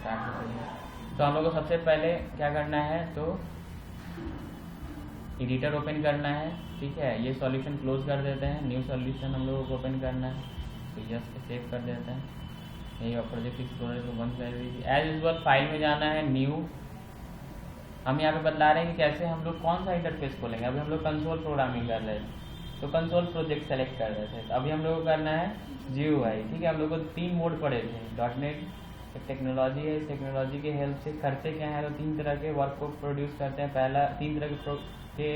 Start होते हैं। तो हम लोग को सबसे पहले क्या करना है, तो एडिटर ओपन करना है, ठीक है। ये सॉल्यूशन क्लोज कर देते हैं, न्यू सॉल्यूशन हम लोगों को ओपन करना है, तो जस्ट सेव कर देते हैं। यही प्रोजेक्ट एक्सप्लोरर को बंद कर दीजिए। एज यूजुअल फाइल में जाना है, न्यू। हम यहाँ पे बतला रहे हैं कि कैसे हम लोग कौन सा इंटरफेस खोलेंगे। अभी हम लोग कंसोल प्रोग्रामिंग कर रहे थे, तो कंसोल प्रोजेक्ट सेलेक्ट कर रहे थे। तो अभी हम लोग को करना है GUI, ठीक है। हम लोग को 3 मोड पड़े थे, .NET एक टेक्नोलॉजी है। इस टेक्नोलॉजी के हेल्प से करते क्या है, तो 3 तरह के वर्क को प्रोड्यूस करते हैं। पहला 3 तरह के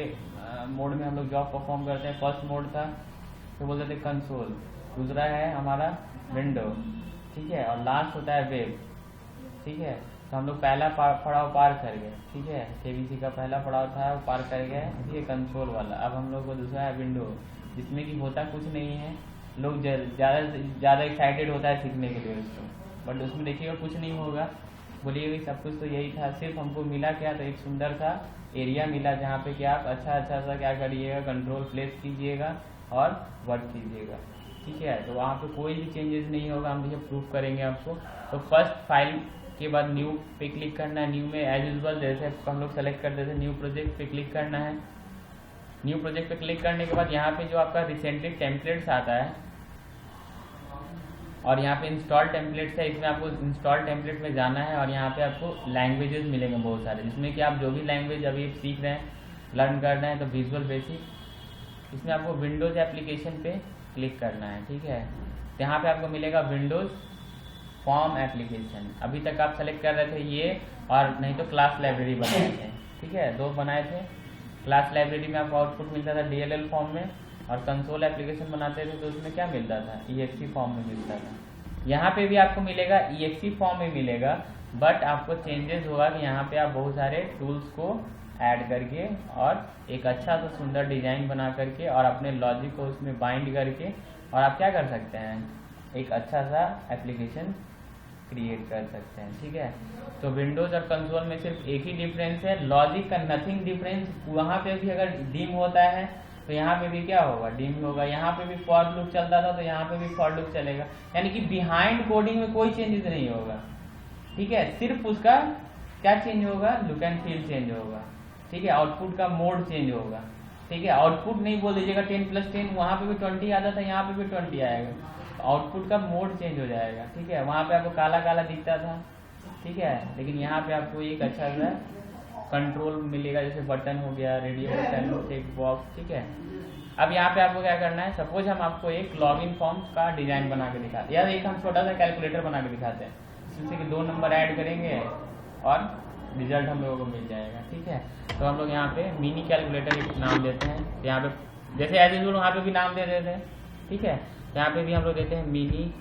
मोड में हम लोग जॉब परफॉर्म करते हैं। फर्स्ट मोड था तो बोलते थे कंसोल, दूसरा है हमारा विंडो, ठीक है, और लास्ट होता है वेब, ठीक है। तो हम लोग पहला पड़ाव पार कर गए, ठीक है। KBC का पहला पड़ाव था वो पार कर गए, ये कंसोल वाला। अब हम लोग को दूसरा है विंडो, जिसमें कि होता कुछ नहीं है। लोग ज़्यादा एक्साइटेड होता है सीखने के लिए उसको, बट उसमें देखिएगा कुछ नहीं होगा। बोलिए भाई सब कुछ तो यही था, सिर्फ हमको मिला क्या, तो एक सुंदर सा एरिया मिला जहाँ पे कि आप अच्छा सा क्या करिएगा, कंट्रोल प्लेस कीजिएगा और वर्क कीजिएगा, ठीक है। तो वहाँ पे कोई भी चेंजेस नहीं होगा, हम देखिए प्रूफ करेंगे आपको। तो फर्स्ट फाइल के बाद न्यू पे क्लिक करना है। न्यू में एज यूजुअल जैसे हम लोग सेलेक्ट करते थे, न्यू प्रोजेक्ट पे क्लिक करना है। न्यू प्रोजेक्ट पे क्लिक करने के बाद यहाँ पे जो आपका रिसेंटली टेम्पलेट्स आता है और यहाँ पे इंस्टॉल टेम्पलेट्स है, इसमें आपको इंस्टॉल टेम्पलेट में जाना है और यहाँ पे आपको लैंग्वेजेस मिलेंगे बहुत सारे, जिसमें कि आप जो भी लैंग्वेज अभी सीख रहे हैं, लर्न कर रहे हैं, तो विजुअल बेसिक, इसमें आपको विंडोज़ एप्लीकेशन पे क्लिक करना है, ठीक है। तो यहाँ पे आपको मिलेगा विंडोज़ फॉर्म एप्लीकेशन। अभी तक आप सेलेक्ट कर रहे थे ये, और नहीं तो क्लास लाइब्रेरी बनाए थे, ठीक है, 2 बनाए थे। क्लास लाइब्रेरी में आपको आउटपुट मिलता था DLL फॉर्म में, और कंसोल एप्लीकेशन बनाते थे तो उसमें क्या मिलता था, EXE फॉर्म में मिलता था। यहाँ पे भी आपको मिलेगा EXE फॉर्म में मिलेगा, बट आपको चेंजेस होगा कि यहाँ पे आप बहुत सारे टूल्स को ऐड करके और एक अच्छा सा सुंदर डिजाइन बना करके और अपने लॉजिक को उसमें बाइंड करके और आप क्या कर सकते हैं, एक अच्छा सा एप्लीकेशन क्रिएट कर सकते हैं, ठीक है। तो विंडोज और कंसोल में सिर्फ एक ही डिफरेंस है, लॉजिक का नथिंग डिफरेंस। वहाँ पे भी अगर डिम होता है तो यहाँ पे भी क्या होगा, डिम होगा। यहाँ पे भी फॉर लूप चलता था तो यहाँ पे भी फॉर लूप चलेगा, यानी कि बिहाइंड कोडिंग में कोई चेंजेस नहीं होगा, ठीक है। सिर्फ उसका क्या चेंज होगा, लुक एंड फील चेंज होगा, ठीक है। आउटपुट का मोड चेंज होगा, ठीक है। आउटपुट नहीं बोल दीजिएगा 10+10, वहाँ पे भी 20 आता था, यहाँ पे भी 20 आएगा। आउटपुट का मोड चेंज हो जाएगा, ठीक है। वहाँ पे आपको काला काला दिखता था, ठीक है, लेकिन यहाँ पे आपको एक अच्छा सा कंट्रोल मिलेगा, जैसे बटन हो गया, रेडियो बटन, टेक्स्ट बॉक्स, ठीक है। अब यहाँ पे आपको क्या करना है, सपोज हम आपको एक लॉगिन फॉर्म का डिजाइन बना के दिखाते हैं, या एक हम छोटा सा कैलकुलेटर बना के दिखाते हैं, जिससे कि 2 नंबर ऐड करेंगे और रिजल्ट हम लोगों को मिल जाएगा, ठीक है। तो हम लोग यहाँ पे मिनी कैलकुलेटर एक नाम देते हैं, यहाँ पे जैसे एज यूजुअल वहाँ पे भी नाम दे देते हैं, ठीक है। यहाँ पे भी हम लोग देते हैं मिनी,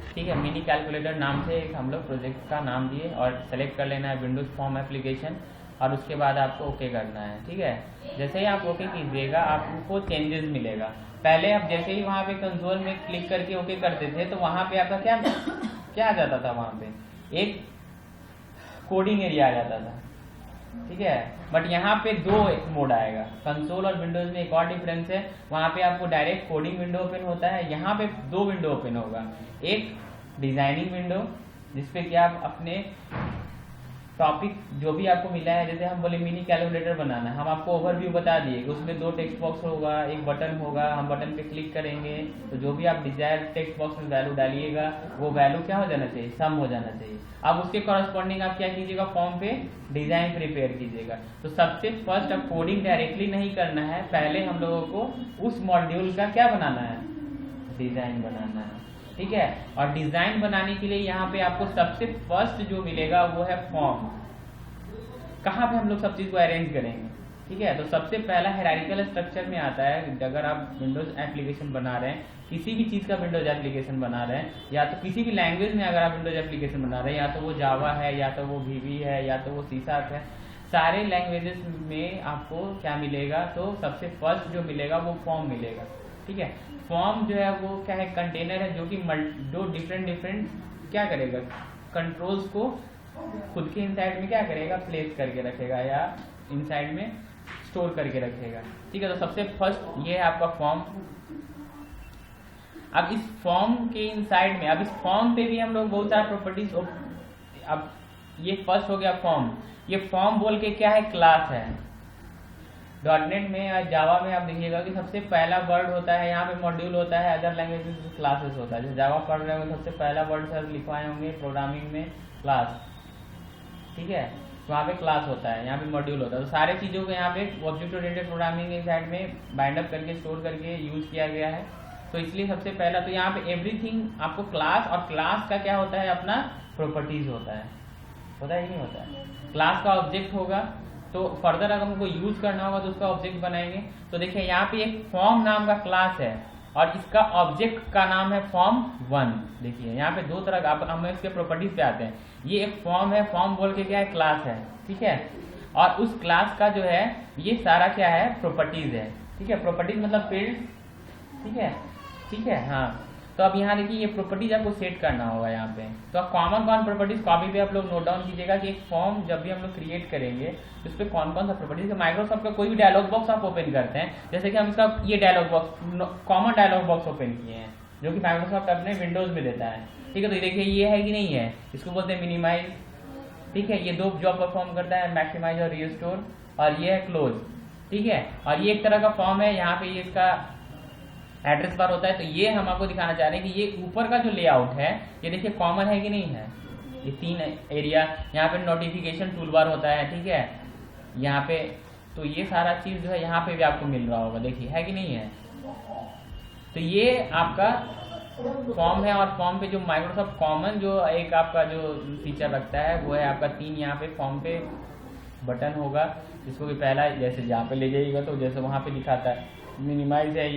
ठीक है। मिनी कैलकुलेटर नाम से एक हम लोग प्रोजेक्ट का नाम दिए और सेलेक्ट कर लेना है विंडोज फॉर्म एप्लीकेशन, और उसके बाद आपको ओके करना है, ठीक है। जैसे ही आप ओके कीजिएगा आपको चेंजेस मिलेगा। पहले आप जैसे ही वहाँ पे कंसोल में क्लिक करके ओके करते थे तो वहाँ पे आपका क्या आ जाता था, वहाँ पे एक कोडिंग एरिया आ जाता था, ठीक है। बट यहाँ पे 2 मोड आएगा, कंसोल और विंडोज में एक और डिफरेंस है, वहाँ पे आपको डायरेक्ट कोडिंग विंडो ओपन होता है, यहाँ पे 2 विंडो ओपन होगा। एक डिजाइनिंग विंडो जिसपे कि आप अपने टॉपिक जो भी आपको मिला है, जैसे हम बोले मिनी कैलकुलेटर बनाना है, हम आपको ओवरव्यू बता दिए कि उसमें 2 टेक्स्ट बॉक्स होगा, एक बटन होगा, हम बटन पे क्लिक करेंगे तो जो भी आप डिजायर टेक्स्ट बॉक्स में वैल्यू डालिएगा वो वैल्यू क्या हो जाना चाहिए, सम हो जाना चाहिए। अब उसके कॉरस्पॉन्डिंग आप क्या कीजिएगा, फॉर्म पे डिजाइन प्रिपेयर कीजिएगा। तो सबसे फर्स्ट अब कोडिंग डायरेक्टली नहीं करना है, पहले हम लोगों को उस मॉड्यूल का क्या बनाना है, डिजाइन बनाना है, ठीक है। और डिजाइन बनाने के लिए यहाँ पे आपको सबसे फर्स्ट जो मिलेगा वो है फॉर्म। कहाँ पे हम लोग सब चीज को अरेंज करेंगे, ठीक है। तो सबसे पहला हायरार्किकल स्ट्रक्चर में आता है, अगर आप विंडोज एप्लीकेशन बना रहे हैं, किसी भी चीज का विंडोज एप्लीकेशन बना रहे हैं, या तो किसी भी लैंग्वेज में अगर आप विंडोज एप्लीकेशन बना रहे हैं, या तो वो जावा है, या तो वो VB है, या तो वो C# है, सारे लैंग्वेजेस में आपको क्या मिलेगा, तो सबसे फर्स्ट जो मिलेगा वो फॉर्म मिलेगा, ठीक है। फॉर्म जो है वो क्या है, कंटेनर है जो कि 2 डिफरेंट क्या करेगा, कंट्रोल्स को खुद के इनसाइड में क्या करेगा, प्लेस करके रखेगा या इनसाइड में स्टोर करके रखेगा, ठीक है। तो सबसे फर्स्ट ये है आपका फॉर्म। अब इस फॉर्म के इनसाइड में, अब इस फॉर्म पे भी हम लोग बहुत सारे प्रॉपर्टीज, अब ये फर्स्ट हो गया फॉर्म। ये फॉर्म बोल के क्या है, क्लास है। डॉटनेट में या जावा में आप देखिएगा कि सबसे पहला वर्ड होता है यहाँ पे मॉड्यूल होता है, अदर लैंग्वेज में क्लासेस होता है। जैसे जावा पढ़ रहे होंगे सबसे पहला वर्ड सर लिखवाए होंगे प्रोग्रामिंग में क्लास, ठीक है, तो वहाँ पे क्लास होता है, यहाँ पे मॉड्यूल होता है। तो सारे चीज़ों को यहाँ पे ऑब्जेक्ट ओरिएंटेड प्रोग्रामिंग के साइड में बाइंड अप करके स्टोर करके यूज किया गया है। तो इसलिए सबसे पहला तो यहाँ पे एवरीथिंग आपको क्लास, और क्लास का क्या होता है, अपना प्रॉपर्टीज होता है कि नहीं होता है। क्लास का ऑब्जेक्ट होगा, तो फर्दर अगर हमको यूज करना होगा तो उसका ऑब्जेक्ट बनाएंगे। तो देखिए यहाँ पे एक फॉर्म नाम का क्लास है और इसका ऑब्जेक्ट का नाम है फॉर्म 1। देखिए यहाँ पे दो तरह का, हम इसके प्रॉपर्टीज पे आते हैं। ये एक फॉर्म है, फॉर्म बोल के क्या है, क्लास है, ठीक है, और उस क्लास का जो है ये सारा क्या है, प्रॉपर्टीज है, ठीक है। प्रॉपर्टीज मतलब फील्ड, ठीक है, हाँ। तो अब यहाँ देखिए ये प्रॉपर्टीज आपको सेट करना होगा यहाँ पे। तो कॉमन प्रॉपर्टीज कॉपी पे आप लोग नोट डाउन कीजिएगा कि एक फॉर्म जब भी हम लोग क्रिएट करेंगे तो उस पर कौन सा प्रॉपर्टीज। माइक्रोसॉफ्ट का कोई भी डायलॉग बॉक्स आप ओपन करते हैं, जैसे कि हम इसका ये dialog box, common dialog box open किए हैं जो कि माइक्रोसॉफ्ट अपने विंडोज में देता है, ठीक है। तो देखिए ये है कि नहीं है, इसको बोलते हैं मिनिमाइज, ठीक है। ये दो जॉब परफॉर्म करता है, मैक्सिमाइज और रिस्टोर, और ये है क्लोज, ठीक है। और ये एक तरह का फॉर्म है, यहाँ पे ये इसका एड्रेस बार होता है। तो ये हम आपको दिखाना चाह रहे हैं कि ये ऊपर का जो लेआउट है ये देखिए कॉमन है कि नहीं है। ये 3 एरिया, यहाँ पे नोटिफिकेशन टूल बार होता है, ठीक है, यहाँ पे। तो ये सारा चीज जो है यहाँ पे भी आपको मिल रहा होगा, देखिए है कि नहीं है। तो ये आपका फॉर्म है, और फॉर्म पे जो माइक्रोसॉफ्ट कॉमन जो एक आपका जो फीचर रखता है वो है आपका 3 यहाँ पे फॉर्म पे बटन होगा, जिसको कि पहला जैसे यहाँ पे ले जाइएगा तो जैसे वहाँ पे दिखाता है मिनिमाइज है,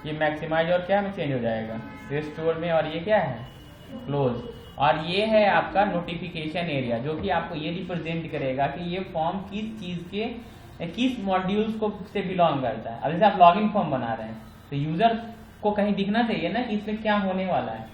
ये मैक्सिमाइज और क्या में चेंज हो जाएगा, रिस्टोर में, और ये क्या है, क्लोज। और ये है आपका नोटिफिकेशन एरिया, जो कि आपको ये रिप्रेजेंट करेगा कि ये फॉर्म किस चीज के, किस मॉड्यूल्स को से बिलोंग करता है। अब जैसे आप लॉगिन फॉर्म बना रहे हैं तो यूजर को कहीं दिखना चाहिए ना कि इसमें क्या होने वाला है,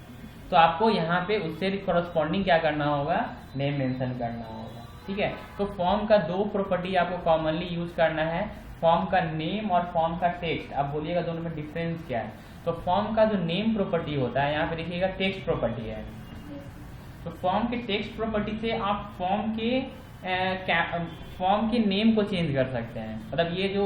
तो आपको यहाँ पे उससे कॉरस्पॉन्डिंग क्या करना होगा, नेम मेंशन करना होगा, ठीक है। तो फॉर्म का 2 प्रॉपर्टी आपको कॉमनली यूज करना है, फॉर्म का नेम और फॉर्म का टेक्स्ट। अब बोलिएगा दोनों में डिफरेंस क्या है। तो फॉर्म का जो नेम प्रॉपर्टी होता है, यहाँ पे देखिएगा टेक्स्ट प्रॉपर्टी है। तो फॉर्म के टेक्स्ट प्रॉपर्टी से आप फॉर्म के नेम को चेंज कर सकते हैं। मतलब ये जो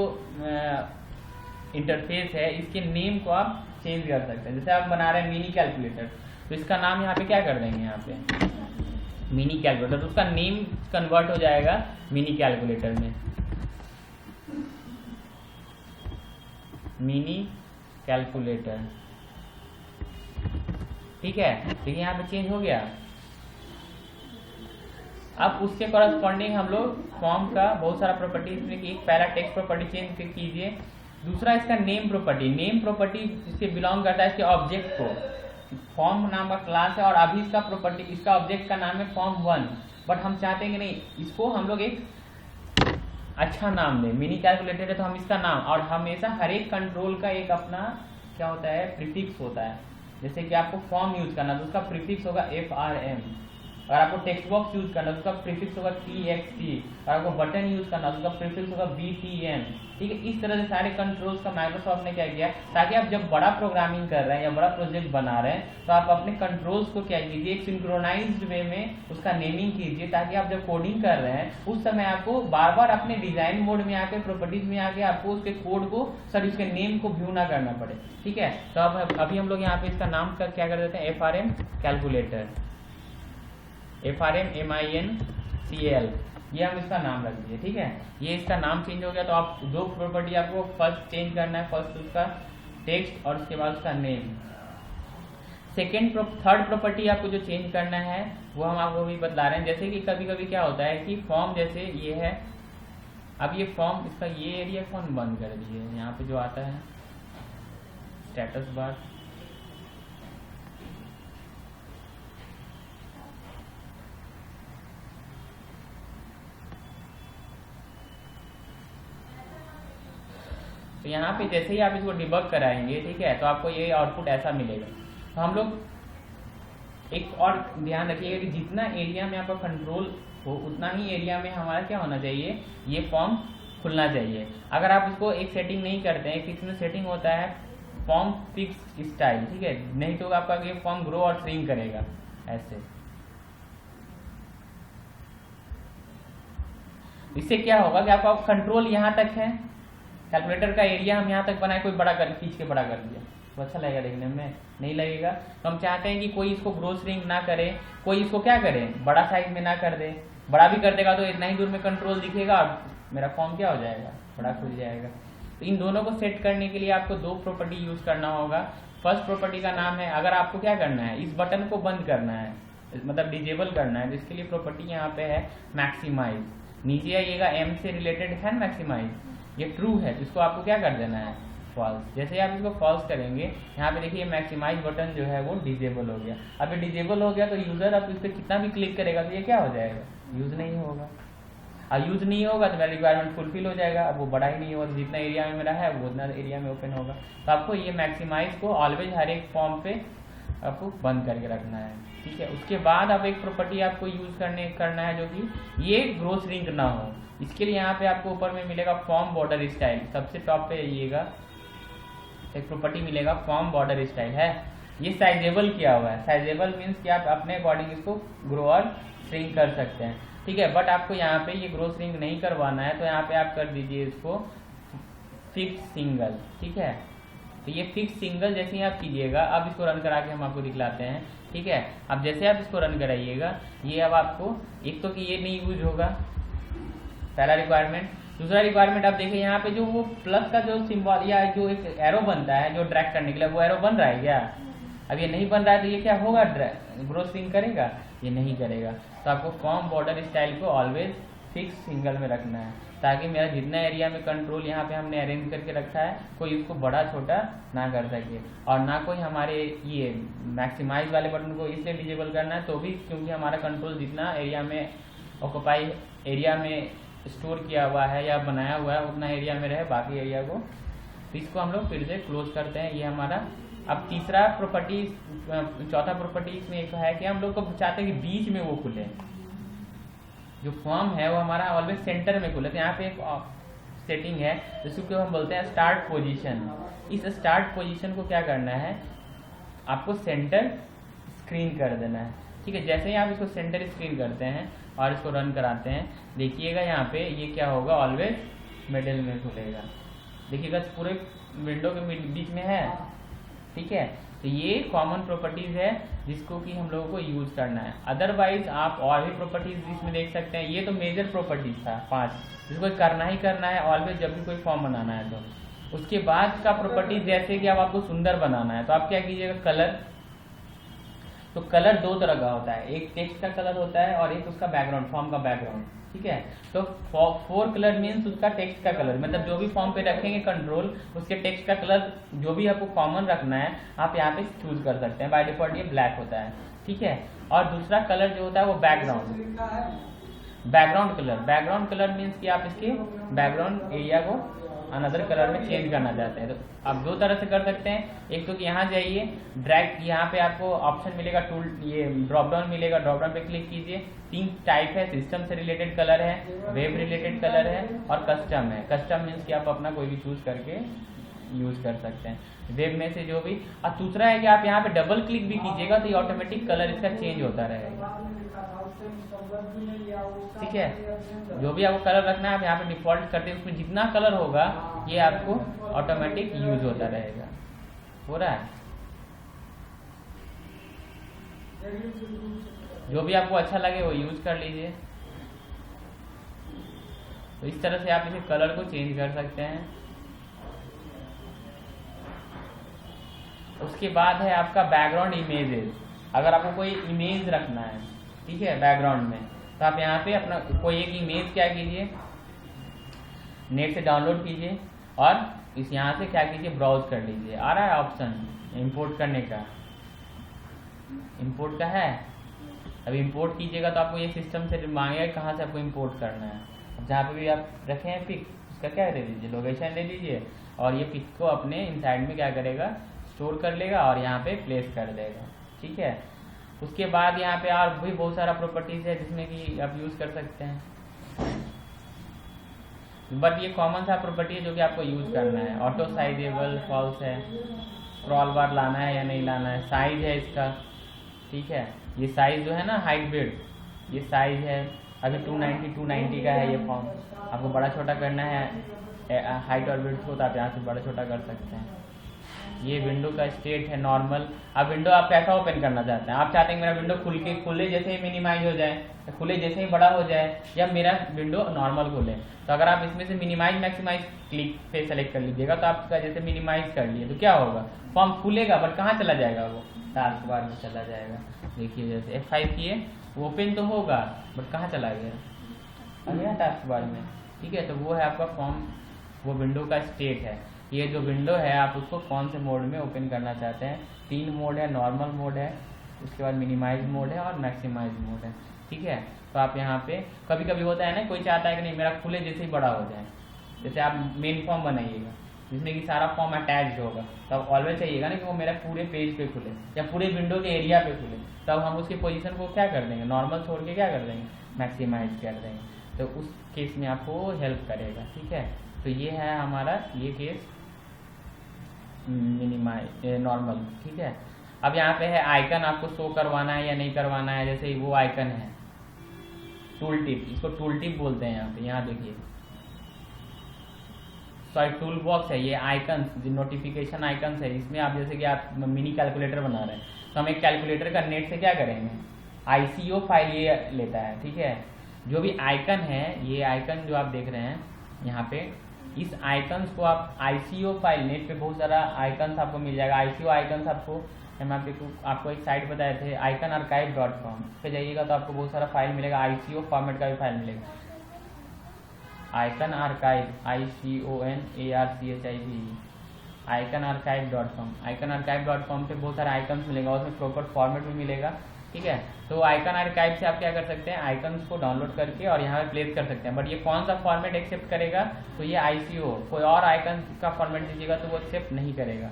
इंटरफेस है इसके नेम को आप चेंज कर सकते हैं। जैसे आप बना रहे हैं मिनी कैलकुलेटर, तो इसका नाम यहाँ पे क्या कर देंगे, यहाँ पे मिनी कैलकुलेटर, तो उसका नेम कन्वर्ट हो जाएगा मिनी कैलकुलेटर में, मिनी कैलकुलेटर, ठीक है। देखिए यहाँ पे चेंज हो गया। अब उसके कॉरस्पॉन्डिंग हम लोग फॉर्म का बहुत सारा प्रॉपर्टी इसमें कि पहला टेक्स्ट प्रॉपर्टी चेंज कीजिए, दूसरा इसका नेम प्रॉपर्टी। नेम प्रॉपर्टी इसके बिलोंग करता है इसके ऑब्जेक्ट को, फॉर्म नाम का क्लास है और अभी इसका प्रॉपर्टी, इसका ऑब्जेक्ट का नाम है फॉर्म 1, बट हम चाहते हैं कि नहीं इसको हम लोग एक अच्छा नाम दें। मिनी कैलकुलेटर है तो हम इसका नाम, और हमेशा हर एक कंट्रोल का एक अपना क्या होता है, प्रीफिक्स होता है। जैसे कि आपको फॉर्म यूज करना तो उसका प्रीफिक्स होगा FRM, अगर आपको टेक्स्ट बॉक्स यूज करना तो उसका प्रीफिक्स होगा TXT, और आपको बटन यूज करना तो उसका प्रीफिक्स होगा BTN, ठीक है। इस तरह से सारे कंट्रोल्स का माइक्रोसॉफ्ट ने क्या किया, ताकि आप जब बड़ा प्रोग्रामिंग कर रहे हैं या बड़ा प्रोजेक्ट बना रहे हैं तो आप अपने कंट्रोल्स को क्या कीजिए, एक सिंक्रोनाइज्ड वे में उसका नेमिंग कीजिए, ताकि आप जब कोडिंग कर रहे हैं उस समय आपको बार बार अपने डिजाइन मोड में आके, प्रॉपर्टीज में आके आपको उसके कोड को उसके नेम को व्यू ना करना पड़े, ठीक है। तो अब अभी हम लोग यहाँ पे इसका नाम का क्या कर देते हैं, FRM कैलकुलेटर, FRM MINCAL, ये हम इसका नाम रख दिए, ठीक है। ये इसका नाम चेंज हो गया। तो आप 2 प्रॉपर्टी आपको फर्स्ट चेंज करना है, फर्स्ट उसका टेक्स्ट और उसके बाद उसका नेम। थर्ड प्रॉपर्टी आपको जो चेंज करना है वो हम आपको भी बतला रहे हैं। जैसे कि कभी कभी क्या होता है कि फॉर्म जैसे ये है, अब ये फॉर्म इसका ये एरिया कौन बंद कर दिए, यहाँ पे जो आता है स्टेटस बार, तो यहाँ पे जैसे ही आप इसको डिबग कराएंगे, ठीक है, तो आपको ये आउटपुट ऐसा मिलेगा। तो हम लोग एक और ध्यान रखिएगा कि जितना एरिया में आपका कंट्रोल हो उतना ही एरिया में हमारा क्या होना चाहिए, ये फॉर्म खुलना चाहिए। अगर आप इसको एक सेटिंग नहीं करते हैं, किसी में सेटिंग होता है फॉर्म फिक्स स्टाइल, ठीक है, नहीं तो आपका ये फॉर्म ग्रो और श्रिंक करेगा ऐसे। इससे क्या होगा कि आपका कंट्रोल यहाँ तक है, कैलकुलेटर का एरिया हम यहाँ तक बनाए, कोई बड़ा कर खींच के बड़ा कर दिया तो अच्छा लगेगा देखने में, नहीं लगेगा। तो हम चाहते हैं कि कोई इसको ग्रो श्रिंक ना करे, कोई इसको क्या करे बड़ा साइज में ना कर दे, बड़ा भी कर देगा तो इतना ही दूर में कंट्रोल दिखेगा और मेरा फॉर्म क्या हो जाएगा, बड़ा खुल जाएगा। तो इन दोनों को सेट करने के लिए आपको दो प्रॉपर्टी यूज करना होगा। फर्स्ट प्रॉपर्टी का नाम है, अगर आपको क्या करना है, इस बटन को बंद करना है, मतलब डिजेबल करना है, तो इसके लिए प्रॉपर्टी यहाँ पे है मैक्सिमाइज। नीचे आइएगा, एम से रिलेटेड है मैक्सिमाइज, ये ट्रू है तो इसको आपको क्या कर देना है, फॉल्स। जैसे आप इसको फॉल्स करेंगे, यहाँ पे देखिए मैक्सिमाइज बटन जो है वो डिजेबल हो गया। अब ये डिजेबल हो गया तो यूजर अब इस पर कितना भी क्लिक करेगा तो ये क्या हो जाएगा, यूज नहीं होगा। और यूज नहीं होगा तो मेरा रिक्वायरमेंट फुलफिल हो जाएगा, अब वो बड़ा ही नहीं होगा, जितना एरिया में मेरा है वो उतना एरिया में ओपन होगा। तो आपको ये मैक्सिमाइज को ऑलवेज हर एक फॉर्म पे आपको बंद करके रखना है, ठीक है। उसके बाद अब एक प्रॉपर्टी आपको यूज करना है जो कि ये ग्रो श्रिंक ना हो। इसके लिए यहाँ पे आपको ऊपर में मिलेगा फॉर्म बॉर्डर स्टाइल, सबसे टॉप पे आइएगा, एक प्रॉपर्टी मिलेगा फॉर्म बॉर्डर स्टाइल है, ये साइजेबल किया हुआ है। साइजेबल मीन्स कि आप अपने अकॉर्डिंग इसको ग्रो और श्रिंक कर सकते हैं, ठीक है। बट आपको यहाँ पे ये ग्रो श्रिंक नहीं करवाना है तो यहाँ पे आप कर दीजिए इसको फिक्स सिंगल, ठीक है। तो ये फिक्स सिंगल जैसे ही आप कीजिएगा, अब इसको रन करा के हम आपको दिखलाते हैं, ठीक है। अब जैसे आप इसको रन कराइएगा, ये अब आपको एक तो कि ये नहीं यूज होगा, पहला रिक्वायरमेंट। दूसरा रिक्वायरमेंट आप देखिए यहाँ पे जो वो प्लस का जो सिंबल या जो एक एरो बनता है जो ड्रैग करने के लिए, वो एरो बन रहा है क्या, अब ये नहीं बन रहा है तो ये क्या होगा, ग्रो श्रिंक करेगा, ये नहीं करेगा। तो आपको फॉर्म बॉर्डर स्टाइल को ऑलवेज फिक्स सिंगल में रखना है, ताकि मेरा जितना एरिया में कंट्रोल यहाँ पे हमने अरेंज करके रखा है कोई इसको बड़ा छोटा ना कर सके, और ना कोई हमारे ये मैक्सिमाइज वाले बटन को इसलिए डिजेबल करना है तो भी क्योंकि हमारा कंट्रोल जितना एरिया में ऑक्यूपाई एरिया में स्टोर किया हुआ है या बनाया हुआ है उतना एरिया में रहे, बाकी एरिया को। तो इसको हम लोग फिर से क्लोज करते हैं, ये हमारा। अब तीसरा प्रॉपर्टी, चौथा प्रॉपर्टी इसमें एक है कि हम लोग को चाहते हैं कि बीच में वो खुले, जो फॉर्म है वो हमारा ऑलवेज सेंटर में खुले। तो यहाँ पे एक सेटिंग है जिसको हम बोलते हैं स्टार्ट पोजीशन। इस स्टार्ट पोजीशन को क्या करना है, आपको सेंटर स्क्रीन कर देना है, ठीक है। जैसे ही आप इसको सेंटर स्क्रीन करते हैं और इसको रन कराते हैं, देखिएगा यहाँ पे ये क्या होगा, ऑलवेज मिडिल में खुलेगा, देखिएगा पूरे विंडो के बीच में है, ठीक है। तो ये कॉमन प्रॉपर्टीज है जिसको कि हम लोगों को यूज करना है। अदरवाइज आप और भी प्रॉपर्टीज इसमें देख सकते हैं, ये तो मेजर प्रॉपर्टीज था 5, जिसको करना ही करना है ऑलवेज जब भी कोई फॉर्म बनाना है तो। उसके बाद का प्रॉपर्टीज जैसे कि अब आपको सुंदर बनाना है तो आप क्या कीजिएगा, कलर। तो कलर दो तरह का होता है, एक टेक्स्ट का कलर होता है और एक उसका बैकग्राउंड, फॉर्म का बैकग्राउंड, ठीक है। तो 4 कलर मीन्स उसका टेक्स्ट का कलर, मतलब जो भी फॉर्म पे रखेंगे कंट्रोल, उसके टेक्स्ट का कलर जो भी आपको कॉमन रखना है आप यहाँ पे चूज कर सकते हैं। बाय डिफॉल्ट ये ब्लैक होता है, ठीक है। और दूसरा कलर जो होता है वो background colour. Background colour means कि आप इसके बैकग्राउंड एरिया को अनदर कलर में चेंज करना चाहते हैं तो आप दो तरह से कर सकते हैं। एक तो कि यहाँ जाइए, ड्रैग, यहाँ पे आपको ऑप्शन मिलेगा टूल, ये ड्रॉप डाउन मिलेगा, ड्रॉप डाउन पे क्लिक कीजिए। 3 टाइप है, सिस्टम से रिलेटेड कलर है, वेब रिलेटेड कलर है और कस्टम है। कस्टम मीन्स कि आप अपना कोई भी चूज करके यूज कर सकते हैं वेब में से जो भी। और दूसरा है कि आप यहाँ पे डबल क्लिक भी कीजिएगा तो ये ऑटोमेटिक कलर इसका चेंज होता रहेगा, ठीक है। जो भी आपको कलर रखना है आप यहाँ पे डिफॉल्ट करते हैं, उसमें जितना कलर होगा ये आपको ऑटोमेटिक यूज होता रहेगा। हो रहा है, जो भी आपको अच्छा लगे वो यूज कर लीजिए। तो इस तरह से आप इसे कलर को चेंज कर सकते हैं। उसके बाद है आपका बैकग्राउंड इमेजेस। अगर आपको कोई इमेज रखना है, ठीक है, बैकग्राउंड में, तो आप यहाँ पे अपना कोई एक इमेज क्या कीजिए, नेट से डाउनलोड कीजिए और इस यहाँ से क्या कीजिए, ब्राउज कर लीजिए। आ रहा है ऑप्शन इंपोर्ट करने का, इंपोर्ट का है। अब इंपोर्ट कीजिएगा तो आपको ये सिस्टम से मांगेगा कहाँ से आपको इंपोर्ट करना है। अब जहाँ पे भी आप रखे हैं पिक, उसका क्या दे दीजिए, लोकेशन दे दीजिए और ये पिक को अपने इनसाइड में क्या करेगा, स्टोर कर लेगा और यहाँ पे प्लेस कर देगा, ठीक है। उसके बाद यहाँ पे और भी बहुत सारा प्रॉपर्टीज है जिसमें कि आप यूज कर सकते हैं। बट ये कॉमन सा प्रॉपर्टी है जो कि आपको यूज करना है। ऑटो साइजेबल फॉल्स है, स्क्रॉल बार लाना है या नहीं लाना है, साइज है इसका, ठीक है। ये साइज जो है ना हाइट विड्थ, ये साइज है अभी 290 का है ये फॉर्म। आपको बड़ा छोटा करना है हाइट और विड्थ को, तो आप यहाँ से बड़ा छोटा कर सकते हैं। ये विंडो का स्टेट है नॉर्मल। अब विंडो आप कैसा ओपन करना चाहते हैं? आप चाहते हैं मेरा विंडो खुले जैसे ही मिनिमाइज हो जाए, खुले जैसे ही बड़ा हो जाए, या मेरा विंडो नॉर्मल खुले। तो अगर आप इसमें से मिनिमाइज मैक्सिमाइज क्लिक पे सेलेक्ट कर लीजिएगा, तो आपका जैसे मिनिमाइज कर लिए तो क्या होगा, फॉर्म खुलेगा बट कहाँ चला जाएगा, वो टास्क बार में चला जाएगा। देखिए जैसे F5 किए वो ओपन तो होगा बट कहाँ चला गया, आ गया टास्क बार में, ठीक है। तो वो है आपका फॉर्म, वो विंडो का स्टेट है। ये जो विंडो है आप उसको कौन से मोड में ओपन करना चाहते हैं? 3 मोड है, नॉर्मल मोड है, उसके बाद मिनिमाइज मोड है और मैक्सिमाइज मोड है, ठीक है। तो आप यहाँ पे कभी कभी होता है ना, कोई चाहता है कि नहीं मेरा खुले जैसे ही बड़ा हो जाए। जैसे आप मेन फॉर्म बनाइएगा जिसमें कि सारा फॉर्म अटैच्ड होगा, तो आप ऑलवेज चाहिएगा ना कि वो मेरा पूरे पेज पे खुले या पूरे विंडो के एरिया पे खुले। तब हम उसकी पोजीशन को क्या कर देंगे, नॉर्मल छोड़ के क्या कर देंगे, मैक्सिमाइज कर देंगे। तो उस केस में आपको हेल्प करेगा, ठीक है। तो ये है हमारा ये केस मिनिमाइज नॉर्मल, ठीक है। अब यहाँ पे है आइकन, आपको शो करवाना है या नहीं करवाना है। जैसे वो आइकन है टूल टिप, इसको टूल टिप बोलते हैं यहाँ पे। यहाँ देखिए सॉरी टूल बॉक्स है, ये आइकन नोटिफिकेशन आइकन है। इसमें आप जैसे कि आप मिनी कैलकुलेटर बना रहे हैं, तो हम एक कैलकुलेटर का नेट से क्या करेंगे, ICO फाइल ये लेता है, ठीक है। जो भी आइकन है, ये आइकन जो आप देख रहे हैं यहाँ पे, इस आइकन्स को आप ICO फाइल, नेट पे बहुत सारा आइकन्स आपको मिल जाएगा। ICO आइकन्स आपको एक साइट बताए थे iconarchive.com पे जाइएगा तो आपको बहुत सारा फाइल मिलेगा, ICO फॉर्मेट का भी फाइल मिलेगा। आइकन आर्काइव iconarchive.com iconarchive.com पे बहुत सारे आइकन्स मिलेगा, उसमें प्रॉपर फॉर्मेट भी मिलेगा, ठीक है। तो आइकन आर्काइव से आप क्या कर सकते हैं, आइकन्स को डाउनलोड करके और यहाँ पे प्लेस कर सकते हैं। बट ये कौन सा फॉर्मेट एक्सेप्ट करेगा, तो ये ICO, कोई और आइकन का फॉर्मेट दीजिएगा तो वो एक्सेप्ट नहीं करेगा।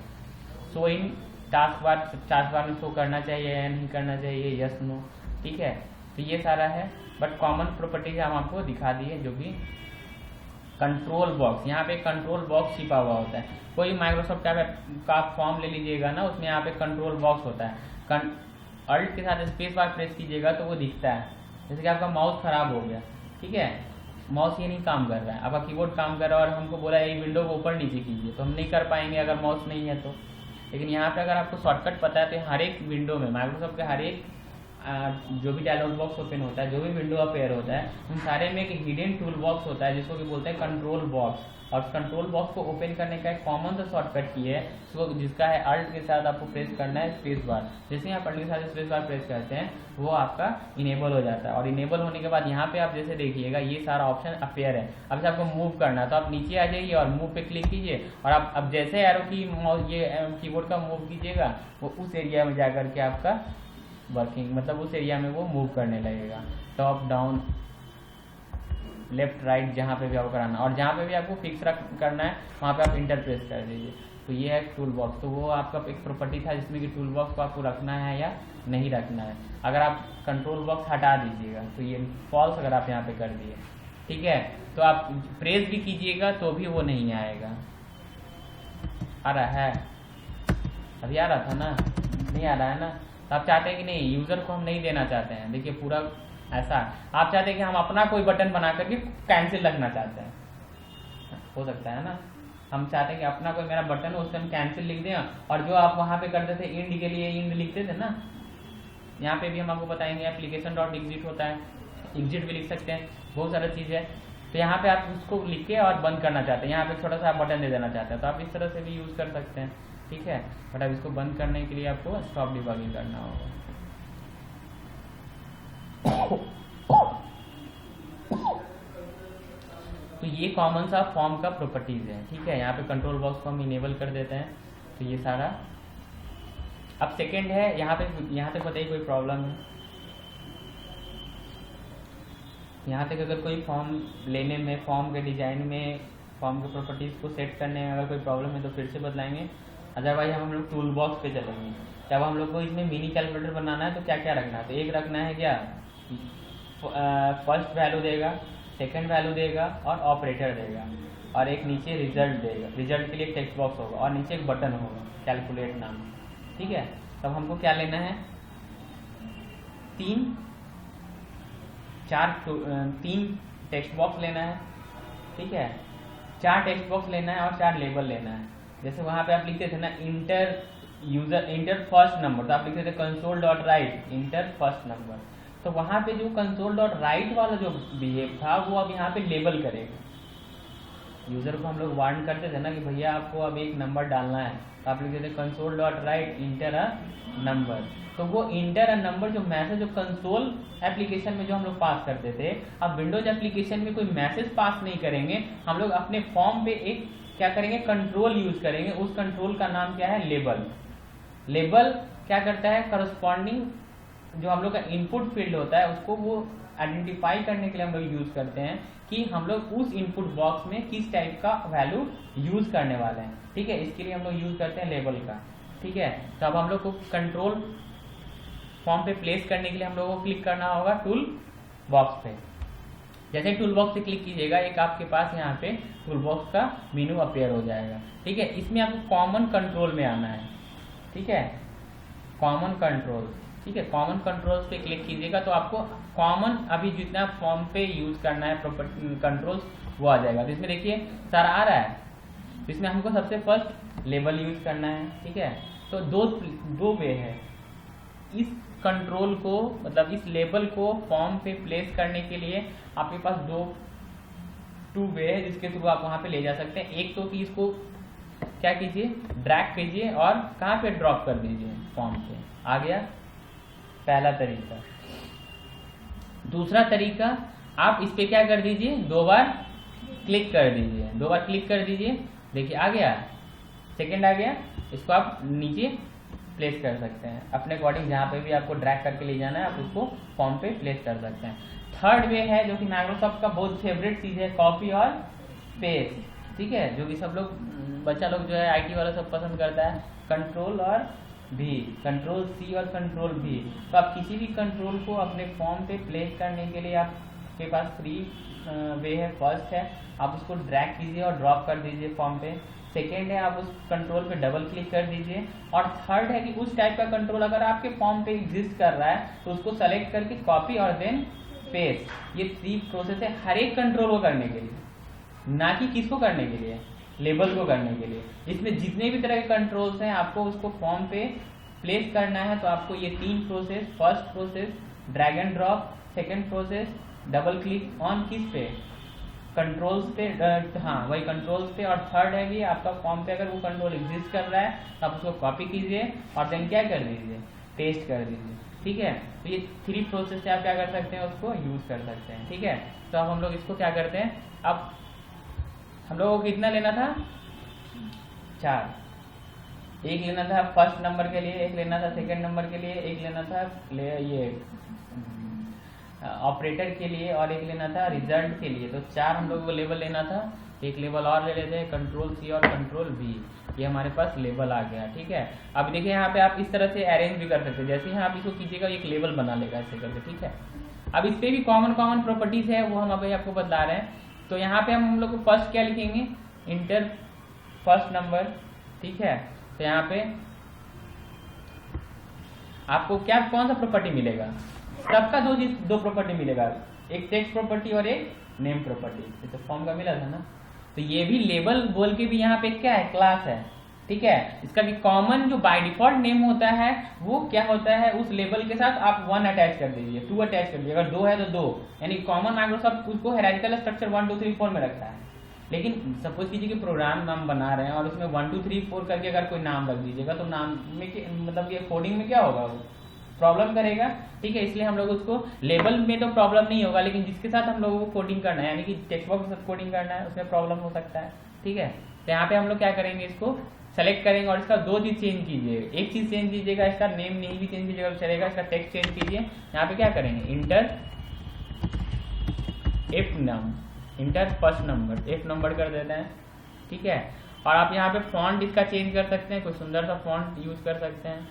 सो इन टास्क बार में शो करना चाहिए या नहीं करना चाहिए, यस नो, ठीक है। तो ये सारा है, बट कॉमन प्रॉपर्टीज हम आपको दिखा दिए। जो कि कंट्रोल बॉक्स, यहाँ पे कंट्रोल बॉक्स छिपा हुआ होता है। कोई माइक्रोसॉफ्ट का फॉर्म ले लीजिएगा ना, उसमें यहाँ पे कंट्रोल बॉक्स होता है। अल्ट के साथ स्पेस बार प्रेस कीजिएगा तो वो दिखता है। जैसे कि आपका माउस खराब हो गया, ठीक है, माउस ये नहीं काम कर रहा है, आपका कीबोर्ड काम कर रहा है और हमको बोला ये विंडो को ऊपर नीचे कीजिए, तो हम नहीं कर पाएंगे अगर माउस नहीं है तो। लेकिन यहाँ पे अगर आपको शॉर्टकट पता है तो हर एक विंडो में, माइक्रोसॉफ्ट के हर एक जो भी डायलॉग बॉक्स ओपन होता है, जो भी विंडो अपेयर होता है, उन सारे में एक हिडन टूल बॉक्स होता है जिसको कि बोलते हैं कंट्रोल बॉक्स। और कंट्रोल बॉक्स को ओपन करने का एक कॉमन सा शॉर्टकट की है, जिसका है अल्ट के साथ आपको प्रेस करना है स्पेस बार। जैसे ही आप अल्ट के साथ स्पेस बार प्रेस करते हैं वो आपका इनेबल हो जाता है। और इनेबल होने के बाद यहाँ पे आप जैसे देखिएगा ये सारा ऑप्शन अपेयर है। अब से आपको मूव करना है तो आप नीचे आ जाइए और मूव पे क्लिक कीजिए, और आप अब जैसे एरो की ये कीबोर्ड का मूव कीजिएगा वो उस एरिया में जाकर के आपका वर्किंग, मतलब उस एरिया में वो मूव करने लगेगा। टॉप डाउन लेफ्ट राइट जहाँ पे भी आपको कराना, और जहाँ पे भी आपको फिक्स करना है वहाँ पे आप इंटर प्रेस कर दीजिए। तो ये है टूल बॉक्स। तो वो आपका एक प्रॉपर्टी था जिसमें कि टूल बॉक्स को आपको रखना है या नहीं रखना है। अगर आप कंट्रोल बॉक्स हटा दीजिएगा तो ये फॉल्स अगर आप यहाँ पे कर दिए, ठीक है, तो आप प्रेस भी कीजिएगा तो भी वो नहीं आएगा। आ रहा है, अभी आ रहा था ना, नहीं आ रहा है ना। तो आप चाहते हैं कि नहीं, यूजर को हम नहीं देना चाहते हैं। देखिए पूरा ऐसा आप चाहते हैं कि हम अपना कोई बटन बना करके कैंसिल रखना चाहते हैं, हो सकता है ना। हम चाहते हैं कि अपना कोई मेरा बटन हो उस पर हम कैंसिल लिख दें, और जो आप वहाँ पे करते थे इंड के लिए इंड लिखते थे ना, यहाँ पे भी हम आपको बताएंगे एप्लीकेशन डॉट एग्जिट होता है, एग्जिट भी लिख सकते हैं, बहुत सारा चीज़ है। तो यहाँ पे आप उसको लिख के और बंद करना चाहते हैं, यहाँ पे छोटा सा बटन दे देना चाहते हैं, तो आप इस तरह से भी यूज़ कर सकते हैं, ठीक है। बट अब इसको बंद करने के लिए आपको स्टॉप डिबगिंग करना होगा। तो ये कॉमन सा फॉर्म का प्रॉपर्टीज है, ठीक है। यहाँ पे कंट्रोल बॉक्स को हम इनेबल कर देते हैं, तो ये सारा। अब सेकंड है, यहाँ तक बताइए कोई प्रॉब्लम है? यहाँ तक अगर कोई फॉर्म लेने में, फॉर्म के डिजाइन में, फॉर्म के प्रॉपर्टीज को सेट करने में अगर कोई प्रॉब्लम है तो फिर से बतलाएंगे। अदरवाइज हम लोग टूल बॉक्स पे चलेंगे। जब हम लोग को इसमें मिनी कैलकुलेटर बनाना है तो क्या क्या रखना है, तो एक रखना है क्या, फर्स्ट वैल्यू देगा, सेकंड वैल्यू देगा और ऑपरेटर देगा, और एक नीचे रिजल्ट देगा। रिजल्ट के लिए एक टेक्स्ट बॉक्स होगा और नीचे एक बटन होगा कैलकुलेट नाम, ठीक है। तब हमको क्या लेना है, तीन टेक्स्ट बॉक्स लेना है, ठीक है। 4 टेक्स्ट बॉक्स लेना है और 4 लेबल लेना है। जैसे वहां पे आप लिखते थे ना इंटर फर्स्ट नंबर, तो आप लिखते थे console dot right inter first number. तो वहां पे जो कंसोल डॉट राइट वाला जो बिहेव था वो अब यहाँ पे लेबल करेगा। यूजर को हम लोग वार्न करते थे ना कि भैया आपको अब एक नंबर डालना है, तो आप लिखते थे console dot right inter a number. तो वो इंटर अ नंबर जो मैसेज जो कंसोल एप्लीकेशन में जो हम लोग पास करते थे, अब विंडोज एप्लीकेशन में कोई मैसेज पास नहीं करेंगे, हम लोग अपने फॉर्म पे एक क्या करेंगे, कंट्रोल यूज करेंगे। उस कंट्रोल का नाम क्या है, लेबल। लेबल क्या करता है, करस्पॉन्डिंग जो हम लोग का इनपुट फील्ड होता है उसको वो आइडेंटिफाई करने के लिए हम लोग यूज करते हैं कि हम लोग उस इनपुट बॉक्स में किस टाइप का वैल्यू यूज करने वाले हैं, ठीक है। इसके लिए हम लोग यूज करते हैं लेबल का, ठीक है। तो अब हम लोग को कंट्रोल फॉर्म पे प्लेस करने के लिए हम लोगों को क्लिक करना होगा टूल बॉक्स पे। जैसे टूल बॉक्स पे क्लिक कीजिएगा, एक आपके पास यहाँ पे टूल बॉक्स का मेनू अपीयर हो जाएगा, ठीक है। इसमें आपको कॉमन कंट्रोल में आना है, ठीक है, कॉमन कंट्रोल, ठीक है। कॉमन कंट्रोल्स पे क्लिक कीजिएगा तो आपको कॉमन अभी जितना फॉर्म पे यूज करना है प्रॉपर्टी कंट्रोल्स वो आ जाएगा। तो इसमें देखिए सर आ रहा है, इसमें हमको सबसे फर्स्ट लेबल यूज करना है, ठीक है। तो दो वे है इस कंट्रोल को, मतलब इस लेबल को फॉर्म पे प्लेस करने के लिए आपके पास टू वे है जिसके थ्रू आप वहां पे ले जा सकते हैं। एक तो कि इसको क्या कीजिए, ड्रैग कीजिए और कहाँ पे ड्रॉप कर दीजिए फॉर्म पे, आ गया पहला तरीका। दूसरा तरीका, आप इस पे क्या कर दीजिए, 2 बार क्लिक कर दीजिए, 2 बार क्लिक कर दीजिए, देखिए आ गया, सेकंड आ गया। इसको आप नीचे प्लेस कर सकते हैं अपने अकॉर्डिंग, जहाँ पे भी आपको ड्रैग करके ले जाना है आप उसको फॉर्म पे प्लेस कर सकते हैं। थर्ड वे है जो कि माइक्रोसॉफ्ट का बहुत फेवरेट चीज है, कॉपी और पेस्ट, ठीक है, जो कि सब लोग बच्चा लोग जो है आईटी वाला सब पसंद करता है। कंट्रोल और भी, कंट्रोल सी और कंट्रोल भी। तो आप किसी भी कंट्रोल को अपने फॉर्म पे प्लेस करने के लिए आपके पास 3 वे है। फर्स्ट है आप उसको ड्रैग कीजिए और ड्रॉप कर दीजिए फॉर्म पे। सेकेंड है आप उस कंट्रोल पे डबल क्लिक कर दीजिए। और थर्ड है कि उस टाइप का कंट्रोल अगर आपके फॉर्म पे एग्जिस्ट कर रहा है तो उसको सेलेक्ट करके कॉपी और देन पेस्ट। ये 3 प्रोसेस है हर एक कंट्रोल को करने के लिए, ना कि किसको करने के लिए, लेबल को करने के लिए। इसमें जितने भी तरह के कंट्रोल्स हैं आपको उसको फॉर्म पे प्लेस करना है तो आपको ये 3 process, first process drag and drop, second process double click on किस पे, कंट्रोल्स पे, हाँ वही कंट्रोल्स पे, और थर्ड है कि आपका फॉर्म पे अगर वो कंट्रोल एग्जिस्ट कर रहा है तो आप उसको कॉपी कीजिए और देन क्या कर दीजिए, पेस्ट कर दीजिए, ठीक है। तो ये 3 प्रोसेस से आप क्या कर सकते हैं, उसको यूज कर सकते हैं, ठीक है। तो अब हम लोग इसको क्या करते हैं, अब हम लोगों को कितना लेना था, 4। एक लेना था फर्स्ट नंबर के लिए, एक लेना था सेकंड नंबर के लिए, एक लेना था ये ऑपरेटर के लिए और एक लेना था रिजल्ट के लिए। तो 4 हम लोगों को लेबल लेना था। एक लेबल और ले लेते हैं, कंट्रोल सी और कंट्रोल वी, ये हमारे पास लेबल आ गया, ठीक है। अब देखिए यहाँ पे आप इस तरह से अरेंज भी कर सकते हैं, जैसे ही आप इसको कीजिएगा एक लेबल बना लेगा ऐसे करके, ठीक है। अब इस पे भी कॉमन प्रॉपर्टीज है वो हम अभी आपको बता रहे हैं। तो यहाँ पे हम लोग को फर्स्ट क्या लिखेंगे, इंटर फर्स्ट नंबर, ठीक है। तो यहाँ पे आपको क्या कौन सा प्रॉपर्टी मिलेगा, सबका दो प्रॉपर्टी मिलेगा, एक टेक्स्ट प्रॉपर्टी और एक नेम प्रॉपर्टी। तो फॉर्म का मिला था ना, तो ये भी लेबल बोल के भी यहाँ पे क्या है, क्लास है, ठीक है। इसका भी कॉमन जो बाय डिफॉल्ट नेम होता है वो क्या होता है, उस लेबल के साथ आप 1 अटैच कर दीजिए, 2 अटैच कर दीजिए, अगर 2 है तो 2, यानी कॉमन माइक्रोसॉफ्ट उसको हायरार्किकल स्ट्रक्चर 1 2 3 4 में रखता है। लेकिन सपोज कीजिए कि प्रोग्राम नाम बना रहे हैं और उसमें 1 2 3 4 करके अगर कोई नाम रख दीजिएगा तो नाम में मतलब ये कोडिंग में क्या होगा, वो प्रॉब्लम करेगा, ठीक है। इसलिए हम लोग उसको लेबल में तो प्रॉब्लम नहीं होगा, लेकिन जिसके साथ हम लोगों को कोडिंग करना है यानी कि टेक्स्ट बॉक्स के साथ कोडिंग करना है उसमें प्रॉब्लम हो सकता है, ठीक है। तो यहाँ पे हम लोग क्या करेंगे, इसको सेलेक्ट करेंगे और इसका 2 चीज चेंज कीजिए। एक चीज चेंज कीजिएगा, इसका नेम नहीं भी चेंज कीजिएगा तो चलेगा, इसका टेक्स्ट चेंज कीजिए। यहाँ पे क्या करेंगे, inter first number, F number कर देते हैं, ठीक है। और आप यहाँ पे फॉन्ट इसका चेंज कर सकते हैं, कोई सुंदर सा फॉन्ट यूज कर सकते हैं,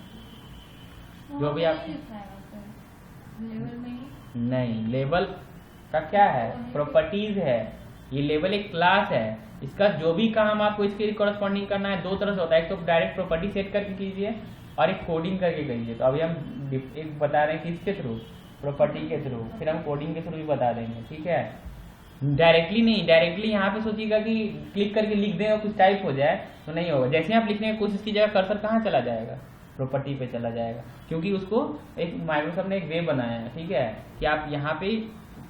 जो भी आप, नहीं लेबल का क्या है, प्रॉपर्टीज है। ये लेबल एक क्लास है, इसका जो भी काम आपको इसके कॉरस्पॉन्डिंग करना है दो तरह से होता है, एक तो डायरेक्ट प्रॉपर्टी सेट करके कीजिए और एक कोडिंग करके कीजिए। तो अभी हम एक बता रहे हैं किसके थ्रू, प्रॉपर्टी के थ्रू, फिर हम कोडिंग के थ्रू भी बता देंगे, ठीक है। डायरेक्टली नहीं, डायरेक्टली यहाँ पे सोचिएगा कि क्लिक करके लिख दें और कुछ टाइप हो जाए तो नहीं होगा। जैसे आप लिखने की कोशिश कीजिएगा कर्सर कहाँ चला जाएगा, प्रॉपर्टी पे चला जाएगा, क्योंकि उसको एक माइक्रोसॉफ्ट ने एक वे बनाया है, ठीक है, कि आप यहाँ पे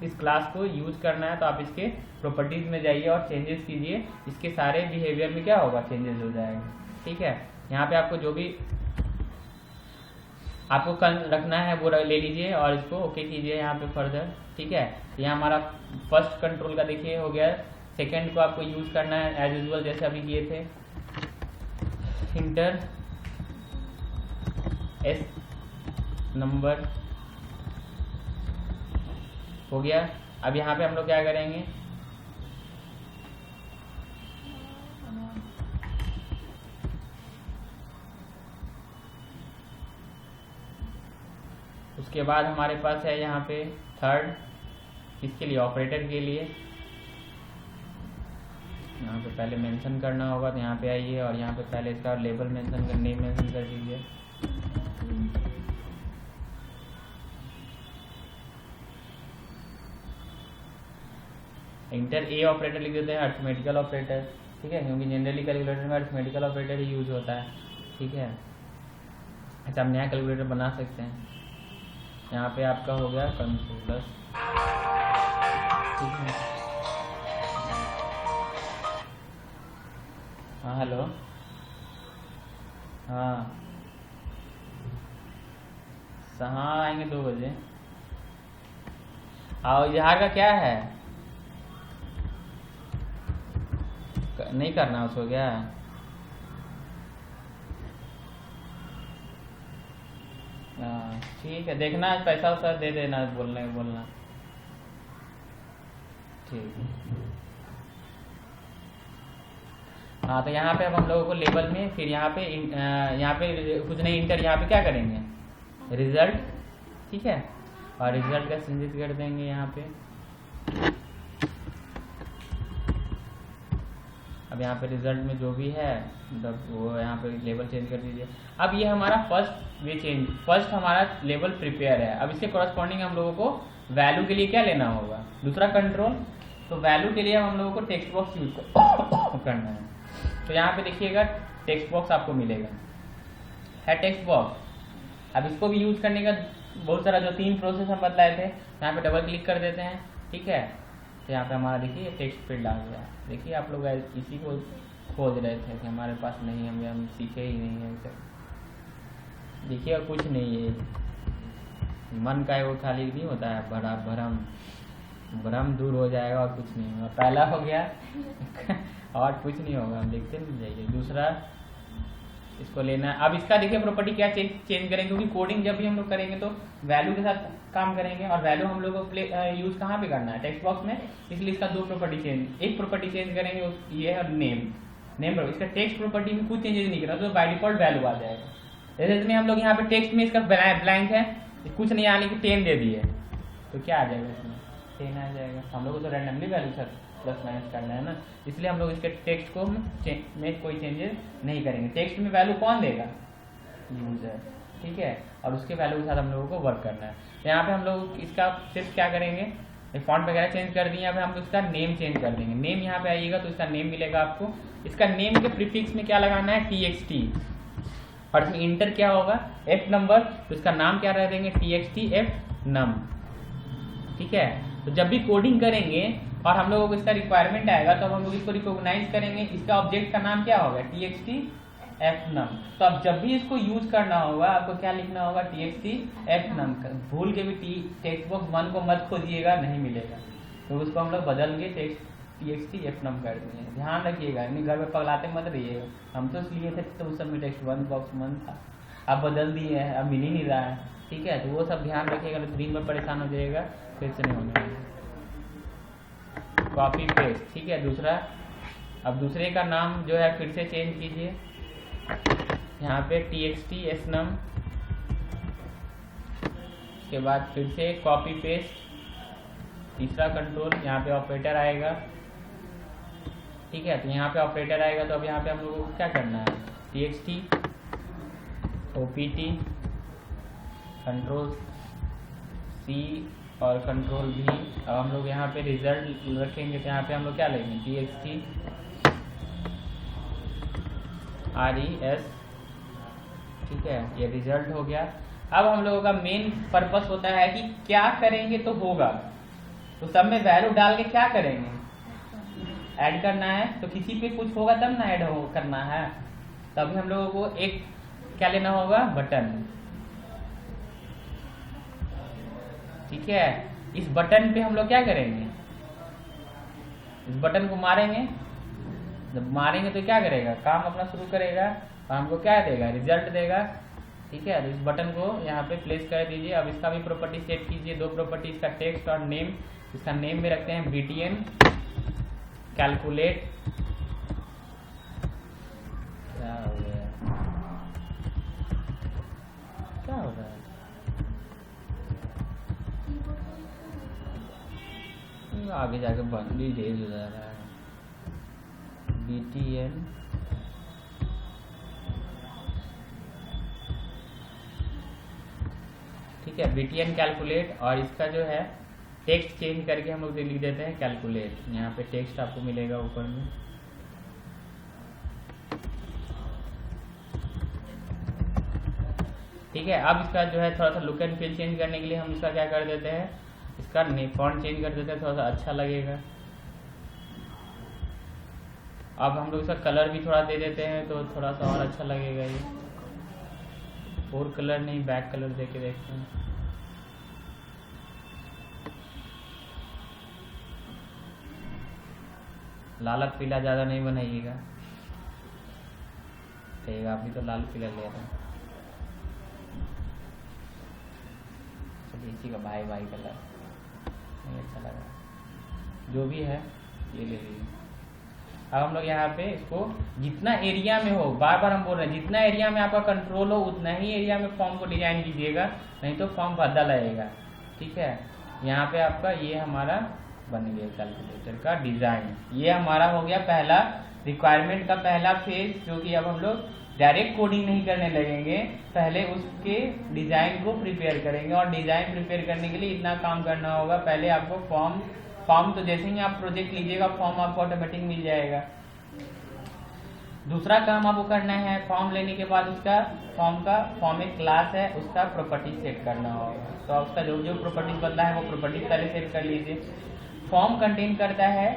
इस क्लास को यूज करना है तो आप इसके प्रॉपर्टीज में जाइए और चेंजेस कीजिए, इसके सारे बिहेवियर में क्या होगा, चेंजेस हो जाएगा, ठीक है। यहाँ पे आपको जो भी आपको रखना है वो ले लीजिए और इसको ओके कीजिए यहाँ पे फर्दर, ठीक है। यहाँ हमारा फर्स्ट कंट्रोल का देखिए हो गया। सेकंड को आपको यूज करना है एज यूजुअल जैसे अभी किए थे, इंटर एस नंबर हो गया। अब यहाँ पे हम लोग क्या करेंगे, उसके बाद हमारे पास है यहाँ पे थर्ड, किसके लिए, ऑपरेटर के लिए। यहाँ पे पहले मेंशन करना होगा तो यहाँ पे आइए और यहाँ पे पहले इसका लेबल मेंशन कर, नेम मेंशन कर दीजिए। इंटर ए ऑपरेटर लिख देते हैं, अरिथमेटिकल ऑपरेटर, ठीक है, क्योंकि जनरली कैलकुलेटर में अरिथमेटिकल ऑपरेटर ही यूज होता है, ठीक है। अच्छा, आप नया कैलकुलेटर बना सकते हैं। यहाँ पे आपका हो गया कंट्रोल प्लस, ठीक है। हाँ हेलो, हाँ आएंगे 2 बजे। और यहाँ का क्या है, नहीं करना उसको क्या, ठीक है, देखना पैसा वैसा दे देना, बोलना ठीक है। हाँ, तो यहाँ पे अब हम लोगों को लेबल में फिर यहाँ पे कुछ नहीं, इंटर यहाँ पे क्या करेंगे, रिजल्ट, ठीक है, और रिजल्ट का चेंजेस कर देंगे यहाँ पे। अब यहाँ पे रिजल्ट में जो भी है वो यहाँ पे लेबल चेंज कर दीजिए। अब ये हमारा फर्स्ट हमारा लेबल प्रिपेयर है। अब इसके कॉरस्पॉन्डिंग हम लोगों को वैल्यू के लिए क्या लेना होगा, दूसरा कंट्रोल। तो वैल्यू के लिए हम लोगों को टेक्स्ट बॉक्स यूज करना है। तो यहाँ पे देखिएगा टेक्स्ट बॉक्स आपको मिलेगा, है टेक्स्ट बॉक्स। अब इसको भी यूज करने का बहुत सारा जो 3 प्रोसेस हम बतलाए थे, यहाँ पे डबल क्लिक कर देते हैं, ठीक है। तो यहाँ पे हमारा देखिए टेक्स्ट फील्ड आ गया। देखिए आप लोग इसी को खोज रहे थे कि हमारे पास नहीं, हम सीखे ही नहीं है। देखिए और कुछ नहीं है, मन का है वो खाली नहीं होता है, भ्रम दूर हो जाएगा और कुछ नहीं होगा। पहला हो गया और कुछ नहीं होगा, हम देखते नहीं जाइए। दूसरा इसको लेना है। अब इसका देखिए प्रॉपर्टी क्या चेंज करेंगे, क्योंकि कोडिंग जब भी हम लोग करेंगे तो वैल्यू के साथ काम करेंगे और वैल्यू हम लोग को यूज कहाँ पे करना है, टेक्स्ट बॉक्स में। इसलिए इसका 2 प्रॉपर्टी चेंज, एक प्रॉपर्टी चेंज करेंगे, ये है नेम। इसका टेक्स्ट प्रॉपर्टी में कुछ चेंजेस नहीं करना, तो बाय डिफॉल्ट वैल्यू आ जाएगा। जैसे इसमें हम लोग यहाँ पे टेक्स्ट में इसका ब्लैंक है, कुछ नहीं आने की 10 दे दी है, तो क्या आ जाएगा इसमें, 10 आ जाएगा। हम लोग को तो randomly value sir plus minus करना है ना, इसलिए हम लोग इसके टेक्स्ट को में कोई चेंजेस नहीं करेंगे। टेक्स्ट में वैल्यू कौन देगा, यूजर, ठीक है, और उसके वैल्यू के साथ हम लोगों को वर्क करना है। तो यहाँ पे हम लोग इसका सिर्फ क्या करेंगे, फॉन्ट वगैरह चेंज कर दिए, यहाँ पे हम लोग इसका नेम चेंज कर देंगे। नेम यहाँ पे आइएगा तो इसका नेम मिलेगा आपको। इसका नेम के प्रीफिक्स में क्या लगाना है, txt, और इसमें इंटर क्या होगा, f नंबर, तो इसका नाम क्या रह देंगे, txt f num, ठीक है। तो जब भी कोडिंग करेंगे और हम लोगों को इसका रिक्वायरमेंट आएगा तो हम लोग इसको रिकॉग्नाइज करेंगे, इसका ऑब्जेक्ट का नाम क्या होगा, txt f num। तो अब जब भी इसको यूज करना होगा आपको क्या लिखना होगा, txt f num। भूल के भी टेक्स्ट बॉक्स 1 को मत खोजिएगा, नहीं मिलेगा, तो उसको हम लोग बदल के txt f num कर देंगे। ध्यान रखिएगा, नहीं घर में पगलाते मत रहिएगा। हम तो इसलिए थे तो उस सब में टेक्स्ट बॉक्स 1 था, अब बदल दिए हैं, अब मिल ही नहीं रहा है, ठीक है। तो वो सब ध्यान रखिएगा, तो दिन में परेशान हो जाएगा, फिर से नहीं होने वाला। कॉपी पेस्ट, ठीक है। दूसरा, अब दूसरे का नाम जो है फिर से चेंज कीजिए, यहाँ पे txt s num, उसके बाद फिर से कॉपी पेस्ट तीसरा कंट्रोल यहाँ पे ऑपरेटर आएगा, ठीक है। तो यहाँ पे ऑपरेटर आएगा, तो अब यहाँ पे हम लोगों को क्या करना है, txt opt कंट्रोल C और कंट्रोल V। अब हम लोग यहाँ पे रिजल्ट रखेंगे, तो यहाँ पे हम लोग क्या लेंगे, txt res, ठीक है, ये रिजल्ट हो गया। अब हम लोगों का मेन पर्पस होता है कि क्या करेंगे तो होगा, तो सब में वैल्यू डाल के क्या करेंगे, ऐड करना है। तो किसी पे कुछ होगा तब ना ऐड करना है, तभी हम लोगों को एक क्या लेना होगा, बटन, ठीक है। इस बटन पे हम लोग क्या करेंगे, इस बटन को मारेंगे, जब मारेंगे तो क्या करेगा, काम अपना शुरू करेगा और हमको क्या देगा, रिजल्ट देगा, ठीक है। तो इस बटन को यहाँ पे प्लेस कर दीजिए। अब इसका भी प्रॉपर्टी सेट कीजिए, दो प्रॉपर्टी, इसका टेक्स्ट और नेम। इसका नेम में रखते हैं btn कैलकुलेट, क्या हो गया, क्या हो रहा है, आगे जाके बंदी दे रहा है, btn ठीक है, btn कैलकुलेट। और इसका जो है टेक्स्ट चेंज करके हम लोग लिख देते हैं कैलकुलेट। यहाँ पे टेक्स्ट आपको मिलेगा ऊपर में, ठीक है। अब इसका जो है थोड़ा सा लुक एंड फील चेंज करने के लिए हम इसका क्या कर देते हैं, इसका फॉन्ट चेंज कर देते हैं, थोड़ा सा अच्छा लगेगा। अब हम लोग इसका कलर भी थोड़ा दे देते हैं, तो थोड़ा सा और अच्छा लगेगा। ये और कलर नहीं, बैक कलर दे के देखते हैं। लाल पीला ज़्यादा नहीं बनाइएगा, ठीक है, अभी तो लाल पीला ले रहे हैं, चलिए इसी का भाई भाई कलर नहीं अच्छा लगा, जो भी है ये ले लीजिए। अब हम लोग यहाँ पे इसको जितना एरिया में हो, बार बार हम बोल रहे हैं, जितना एरिया में आपका कंट्रोल हो उतना ही एरिया में फॉर्म को डिजाइन कीजिएगा, नहीं तो फॉर्म भद्दा लगेगा, ठीक है। यहाँ पे आपका ये हमारा बन गया कैलकुलेटर का डिजाइन। ये हमारा हो गया पहला रिक्वायरमेंट का पहला फेज, जो कि अब हम लोग डायरेक्ट कोडिंग नहीं करने लगेंगे, पहले उसके डिजाइन को प्रिपेयर करेंगे। और डिजाइन प्रिपेयर करने के लिए इतना काम करना होगा, पहले आपको फॉर्म तो जैसे ही आप प्रोजेक्ट लीजिएगा फॉर्म आपको ऑटोमेटिक मिल जाएगा। दूसरा काम आपको करना है, फॉर्म लेने के बाद उसका फॉर्म एक क्लास है, उसका प्रॉपर्टी सेट करना होगा। तो उसका जो जो प्रॉपर्टीज बदला है वो प्रॉपर्टीज पहले सेट कर लीजिए। फॉर्म कंटेन करता है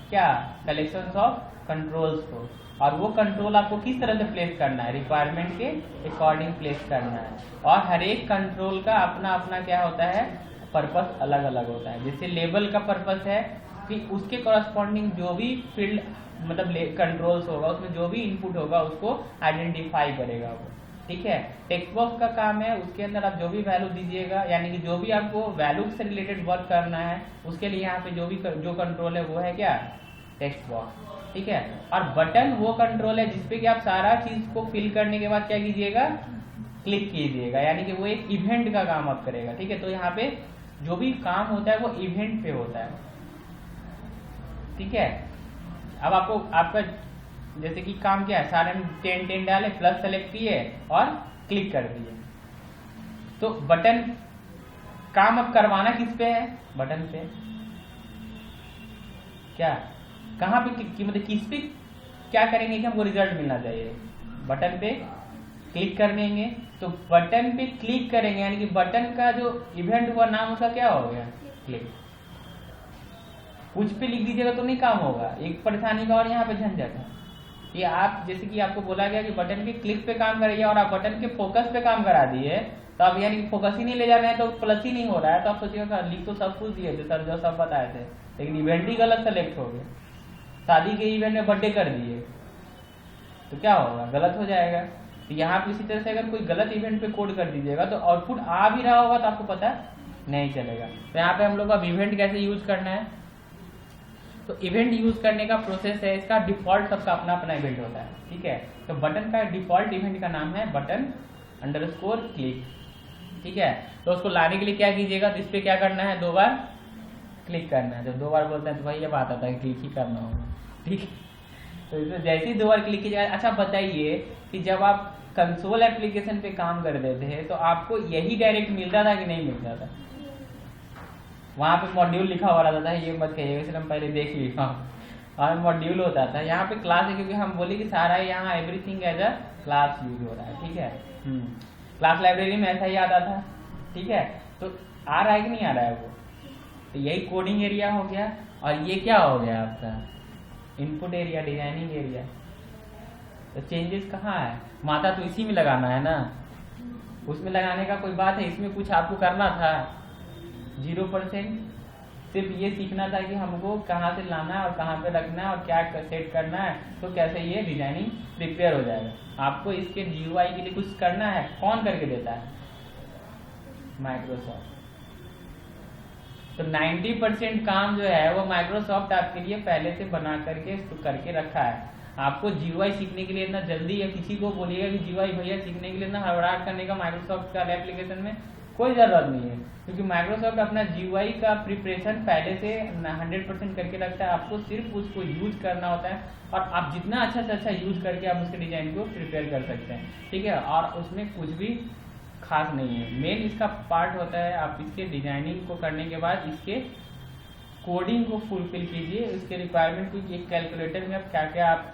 क्या, कलेक्शंस ऑफ कंट्रोल्स को, और वो कंट्रोल आपको किस तरह से प्लेस करना है, रिक्वायरमेंट के अकॉर्डिंग प्लेस करना है। और हर एक कंट्रोल का अपना अपना क्या होता है, पर्पस अलग अलग होता है। जैसे लेबल का पर्पस है कि उसके कॉरस्पॉन्डिंग जो भी फील्ड मतलब कंट्रोल्स होगा, उसमें जो भी इनपुट होगा उसको आइडेंटिफाई करेगा वो, ठीक है। टेक्स्ट बॉक्स का काम है, उसके अंदर आप जो भी वैल्यू दीजिएगा, यानी कि जो भी आपको वैल्यू से रिलेटेड वर्क करना है, उसके लिए यहाँ पे जो कंट्रोल है वो है क्या, टेक्स्ट बॉक्स, ठीक है। और बटन वो कंट्रोल है जिसपे कि आप सारा चीज को फिल करने के बाद क्या कीजिएगा, क्लिक कीजिएगा, यानी कि वो एक इवेंट का काम आप करेगा, ठीक है। तो यहाँ पे जो भी काम होता है वो इवेंट पे होता है, ठीक है। अब आपका जैसे कि काम क्या है, सारे में 10 डाले, प्लस सेलेक्ट किए और क्लिक कर दिए। तो बटन काम अब करवाना किस पे है, बटन पे, क्या कहाँ पे मतलब किस पे क्या करेंगे कि हमको रिजल्ट मिलना चाहिए, बटन पे क्लिक कर देंगे। तो बटन पे क्लिक करेंगे, यानी कि बटन का जो इवेंट हुआ नाम उसका क्या हो गया, क्लिक। कुछ पे लिख दीजिएगा तो नहीं काम होगा, एक परेशानी का और यहाँ पे झंझट है। ये आप जैसे कि आपको बोला गया कि बटन के क्लिक पे काम करिए और आप बटन के फोकस पे काम करा दिए, तो अब यानी कि फोकस ही नहीं ले जा रहे हैं, तो प्लस ही नहीं हो रहा है, तो आप सोचिएगा लिख तो सब कुछ दिए थे सर, जो सब बताए थे, लेकिन इवेंट ही गलत सेलेक्ट हो गया। शादी के इवेंट में बर्थडे कर दिए तो क्या होगा, गलत हो जाएगा। तो यहाँ पे इसी तरह से अगर कोई गलत इवेंट पे कोड कर दीजिएगा तो आउटपुट आ भी रहा होगा तो आपको पता नहीं चलेगा। तो यहाँ पे हम लोग अब इवेंट कैसे यूज करना है, तो इवेंट यूज करने का प्रोसेस है, इसका डिफॉल्ट सबका अपना अपना इवेंट होता है, ठीक है। तो बटन का डिफॉल्ट इवेंट का नाम है बटन _ क्लिक, ठीक है। तो उसको लाने के लिए क्या कीजिएगा, तो इस पे क्या करना है, 2 बार क्लिक करना है। जब 2 बार बोलते हैं तो भाई ये बात आता है क्लिक ही करना होगा, ठीक है। तो इसमें जैसे ही 2 बार क्लिक कीजिएगा। अच्छा बताइए कि जब आप कंसोल एप्लीकेशन पे काम करते थे तो आपको यही डायरेक्ट मिलता था कि नहीं मिलता था? वहाँ पे मॉड्यूल लिखा हुआ रहता था, ये मत कहिएगा, इसलिए हम पहले देख लिए। हाँ मॉड्यूल होता था, यहाँ पे क्लास है क्योंकि हम बोले कि सारा यहाँ everything as a class use हो रहा है, ठीक है। क्लास लाइब्रेरी में ऐसा ही आता था, ठीक है। तो आ रहा है कि नहीं आ रहा है वो? तो यही कोडिंग एरिया हो गया। और ये क्या हो गया आपका? Input area, designing area. तो चेंजेस कहाँ है? माथा तो इसी में लगाना है ना, उसमें लगाने का कोई बात है? इसमें कुछ आपको करना था 0%, सिर्फ ये सीखना था कि हमको कहाँ से लाना है और कहाँ पे रखना है और क्या सेट करना है, तो कैसे ये डिजाइनिंग प्रिपेयर हो जाएगा। आपको इसके GUI के लिए कुछ करना है, कौन करके देता है? माइक्रोसॉफ्ट। तो 90% काम जो है वो माइक्रोसॉफ्ट आपके लिए पहले से बना करके रखा है। आपको GUI सीखने के लिए इतना जल्दी, या किसी को बोलिएगा कि GUI भैया सीखने के लिए ना हड़बड़ाहट करने का माइक्रोसॉफ्ट का एप्लीकेशन में कोई ज़रूरत नहीं है, क्योंकि माइक्रोसॉफ्ट अपना GUI का प्रिपरेशन पहले से 100% करके रखता है। आपको सिर्फ उसको यूज करना होता है और आप जितना अच्छा से अच्छा यूज करके आप उसके डिजाइन को प्रिपेयर कर सकते हैं, ठीक है। और उसमें कुछ भी खास नहीं है। मेन इसका पार्ट होता है आप इसके डिजाइनिंग को करने के बाद इसके कोडिंग को फुलफिल कीजिए। उसके रिक्वायरमेंट को एक कैलकुलेटर में आप क्या क्या आप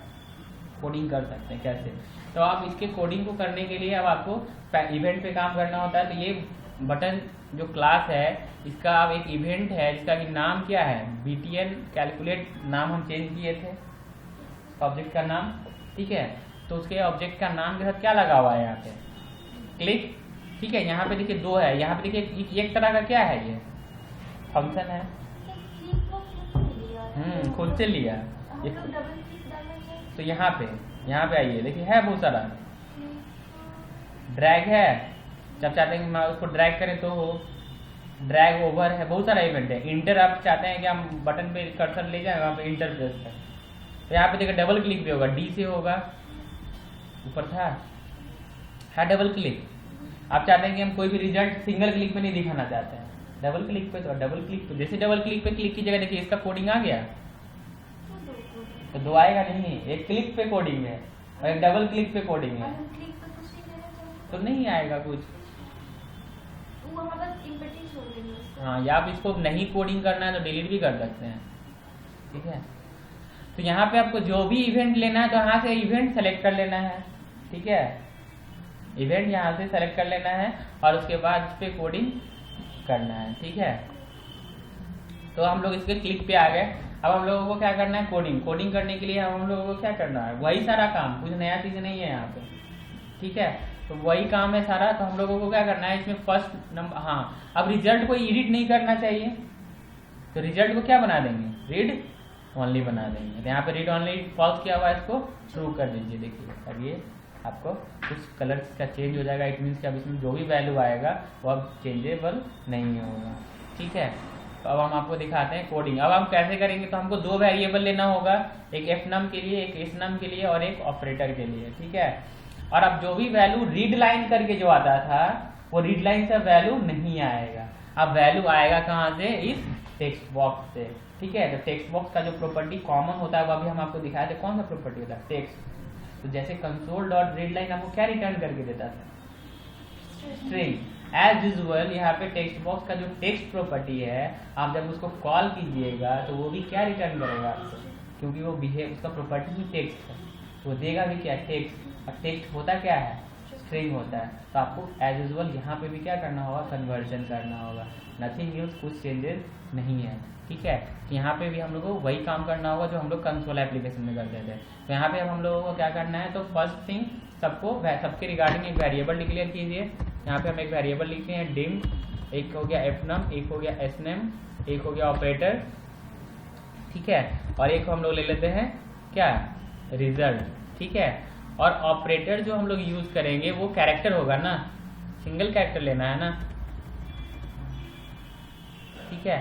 कोडिंग कर सकते हैं, कैसे। तो आप इसके कोडिंग को करने के लिए अब आपको इवेंट पे काम करना होता है। तो ये बटन जो क्लास है इसका अब एक इवेंट है जिसका कि नाम क्या है? BTN कैलकुलेट नाम हम चेंज किए थे ऑब्जेक्ट का नाम, ठीक है। तो उसके ऑब्जेक्ट का नाम के साथ क्या लगा हुआ है यहाँ पे? क्लिक, ठीक है। यहाँ पे देखिए 2 है, यहाँ पे देखिए एक तरह का क्या है, ये फंक्शन है। खुद से लिया। तो यहाँ पे आइए, देखिए है बहुत सारा। ड्रैग है, जब चाहते हैं कि मैं उसको ड्रैग करें तो हो, ड्रैग ओवर है, बहुत सारा इवेंट है। इंटर आप चाहते हैं कि हम बटन पे कर्सर ले जाए, वहाँ पे इंटर प्रेस करें। तो यहाँ पे देखिए डबल क्लिक भी होगा, D से होगा, ऊपर था है डबल क्लिक। आप चाहते हैं कि हम कोई भी रिजल्ट सिंगल क्लिक पे नहीं दिखाना चाहते हैं, डबल क्लिक पे। तो डबल क्लिक पे, जैसे डबल क्लिक पे क्लिक कीजिएगा देखिए इसका कोडिंग आ गया। तो 2 आएगा नहीं, एक क्लिक पे कोडिंग है और एक डबल क्लिक पे कोडिंग है, तो नहीं आएगा कुछ। हाँ, या आप इसको नहीं कोडिंग करना है तो डिलीट भी कर सकते हैं, ठीक है। तो यहाँ पे आपको जो भी इवेंट लेना है तो यहाँ से इवेंट सेलेक्ट कर लेना है, ठीक है। इवेंट यहाँ से सेलेक्ट कर लेना है और उसके बाद इस पे कोडिंग करना है, ठीक है। तो हम लोग इसके क्लिक पे आ गए। अब हम लोगों को क्या करना है? कोडिंग करने के लिए हम लोगों को क्या करना है? वही सारा काम, कुछ नया चीज नहीं है यहाँ पे, ठीक है। तो वही काम है सारा। तो हम लोगों को क्या करना है इसमें फर्स्ट नंबर, हाँ, अब रिजल्ट को एडिट नहीं करना चाहिए तो रिजल्ट को क्या बना देंगे? रीड ओनली बना देंगे। तो यहाँ पे रीड ओनली फॉल्स किया हुआ है, इसको ट्रू कर दीजिए। देखिए अब ये आपको कुछ कलर का चेंज हो जाएगा। इट मीन्स कि अब इसमें जो भी वैल्यू आएगा वो अब चेंजेबल नहीं होगा, ठीक है। तो अब हम आपको दिखाते हैं कोडिंग। अब हम कैसे करेंगे? तो हमको 2 वेरिएबल लेना होगा, एक fnum के लिए, एक snum के लिए और एक ऑपरेटर के लिए, ठीक है। और अब जो भी वैल्यू रीड लाइन करके जो आता था वो रीड लाइन से वैल्यू नहीं आएगा। अब वैल्यू आएगा कहाँ से? इस टेक्स्ट बॉक्स से, ठीक है। तो टेक्स्ट बॉक्स का जो प्रॉपर्टी कॉमन होता है वो अभी हम आपको दिखाए थे। कौन सा प्रॉपर्टी होता है? टेक्स्ट। तो जैसे कंसोल डॉट रीड लाइन आपको क्या रिटर्न करके देता था? स्ट्रिंग। एज यूजुअल यहाँ पे टेक्स्ट बॉक्स का जो टेक्स्ट प्रॉपर्टी है आप जब उसको कॉल कीजिएगा तो वो भी क्या रिटर्न करेगा आपको? क्योंकि वो बिहेव, उसका प्रॉपर्टी ही टेक्स्ट है, वो देगा भी क्या? टेक्स्ट। और टेक्स्ट होता क्या है? स्ट्रिंग होता है। तो आपको एज यूजुअल यहाँ पे भी क्या करना होगा? कन्वर्जन करना होगा। नथिंग यूज, कुछ चेंजेस नहीं है, ठीक है। तो यहाँ पे भी हम लोग को वही काम करना होगा जो हम लोग कंसोल एप्लीकेशन में करते थे। तो यहाँ पे अब हम लोगों को क्या करना है? तो फर्स्ट थिंग सबके रिगार्डिंग एक वेरिएबल डिक्लेयर कीजिए। यहाँ पे हम एक वेरिएबल लिखते हैं डिम, एक हो गया fnum, एक हो गया snum, एक हो गया ऑपरेटर, ठीक है। और एक हम लोग ले लेते हैं क्या? रिजल्ट, ठीक है। और ऑपरेटर जो हम लोग यूज करेंगे वो कैरेक्टर होगा ना, सिंगल कैरेक्टर लेना है ना, ठीक है।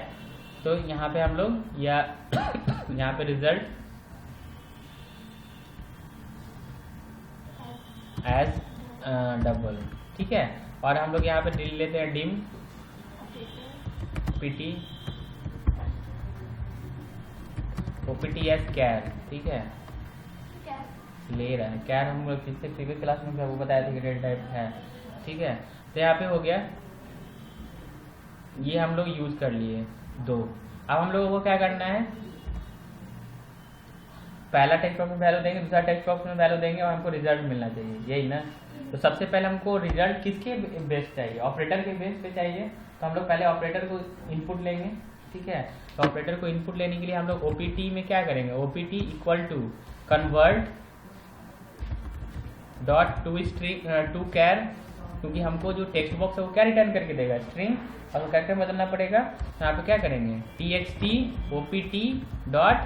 तो यहाँ पे हम लोग या यहाँ पे रिजल्ट एज डबल, ठीक है। और हम लोग यहाँ पे ले लेते हैं डिम pt OPTS कैर, ठीक है, ले रहा है कैर, हम लोग पिछले प्रीवियस क्लास में भी आपको बताया था कि डेटा टाइप है, ठीक है। तो यहाँ पे हो गया, ये हम लोग यूज कर लिए 2। अब हम लोगों को क्या करना है, पहला टेक्स्ट बॉक्स में वैल्यू देंगे, दूसरा टेक्स्ट बॉक्स में वैल्यू देंगे और हमको रिजल्ट मिलना चाहिए, यही ना। तो सबसे पहले हमको रिजल्ट किसके बेस चाहिए, ऑपरेटर के बेस पे चाहिए। तो हम लोग पहले ऑपरेटर को इनपुट लेंगे, ठीक है। तो ऑपरेटर को इनपुट लेने के लिए हम लोग OPT में क्या करेंगे, OPT equal to convert dot to char, क्योंकि हमको जो टेक्स्ट बॉक्स है वो क्या रिटर्न करके देगा, स्ट्रिंग, और वो कैरेक्टर बदलना पड़ेगा। तो यहाँ पे क्या करेंगे, TXT OPT डॉट,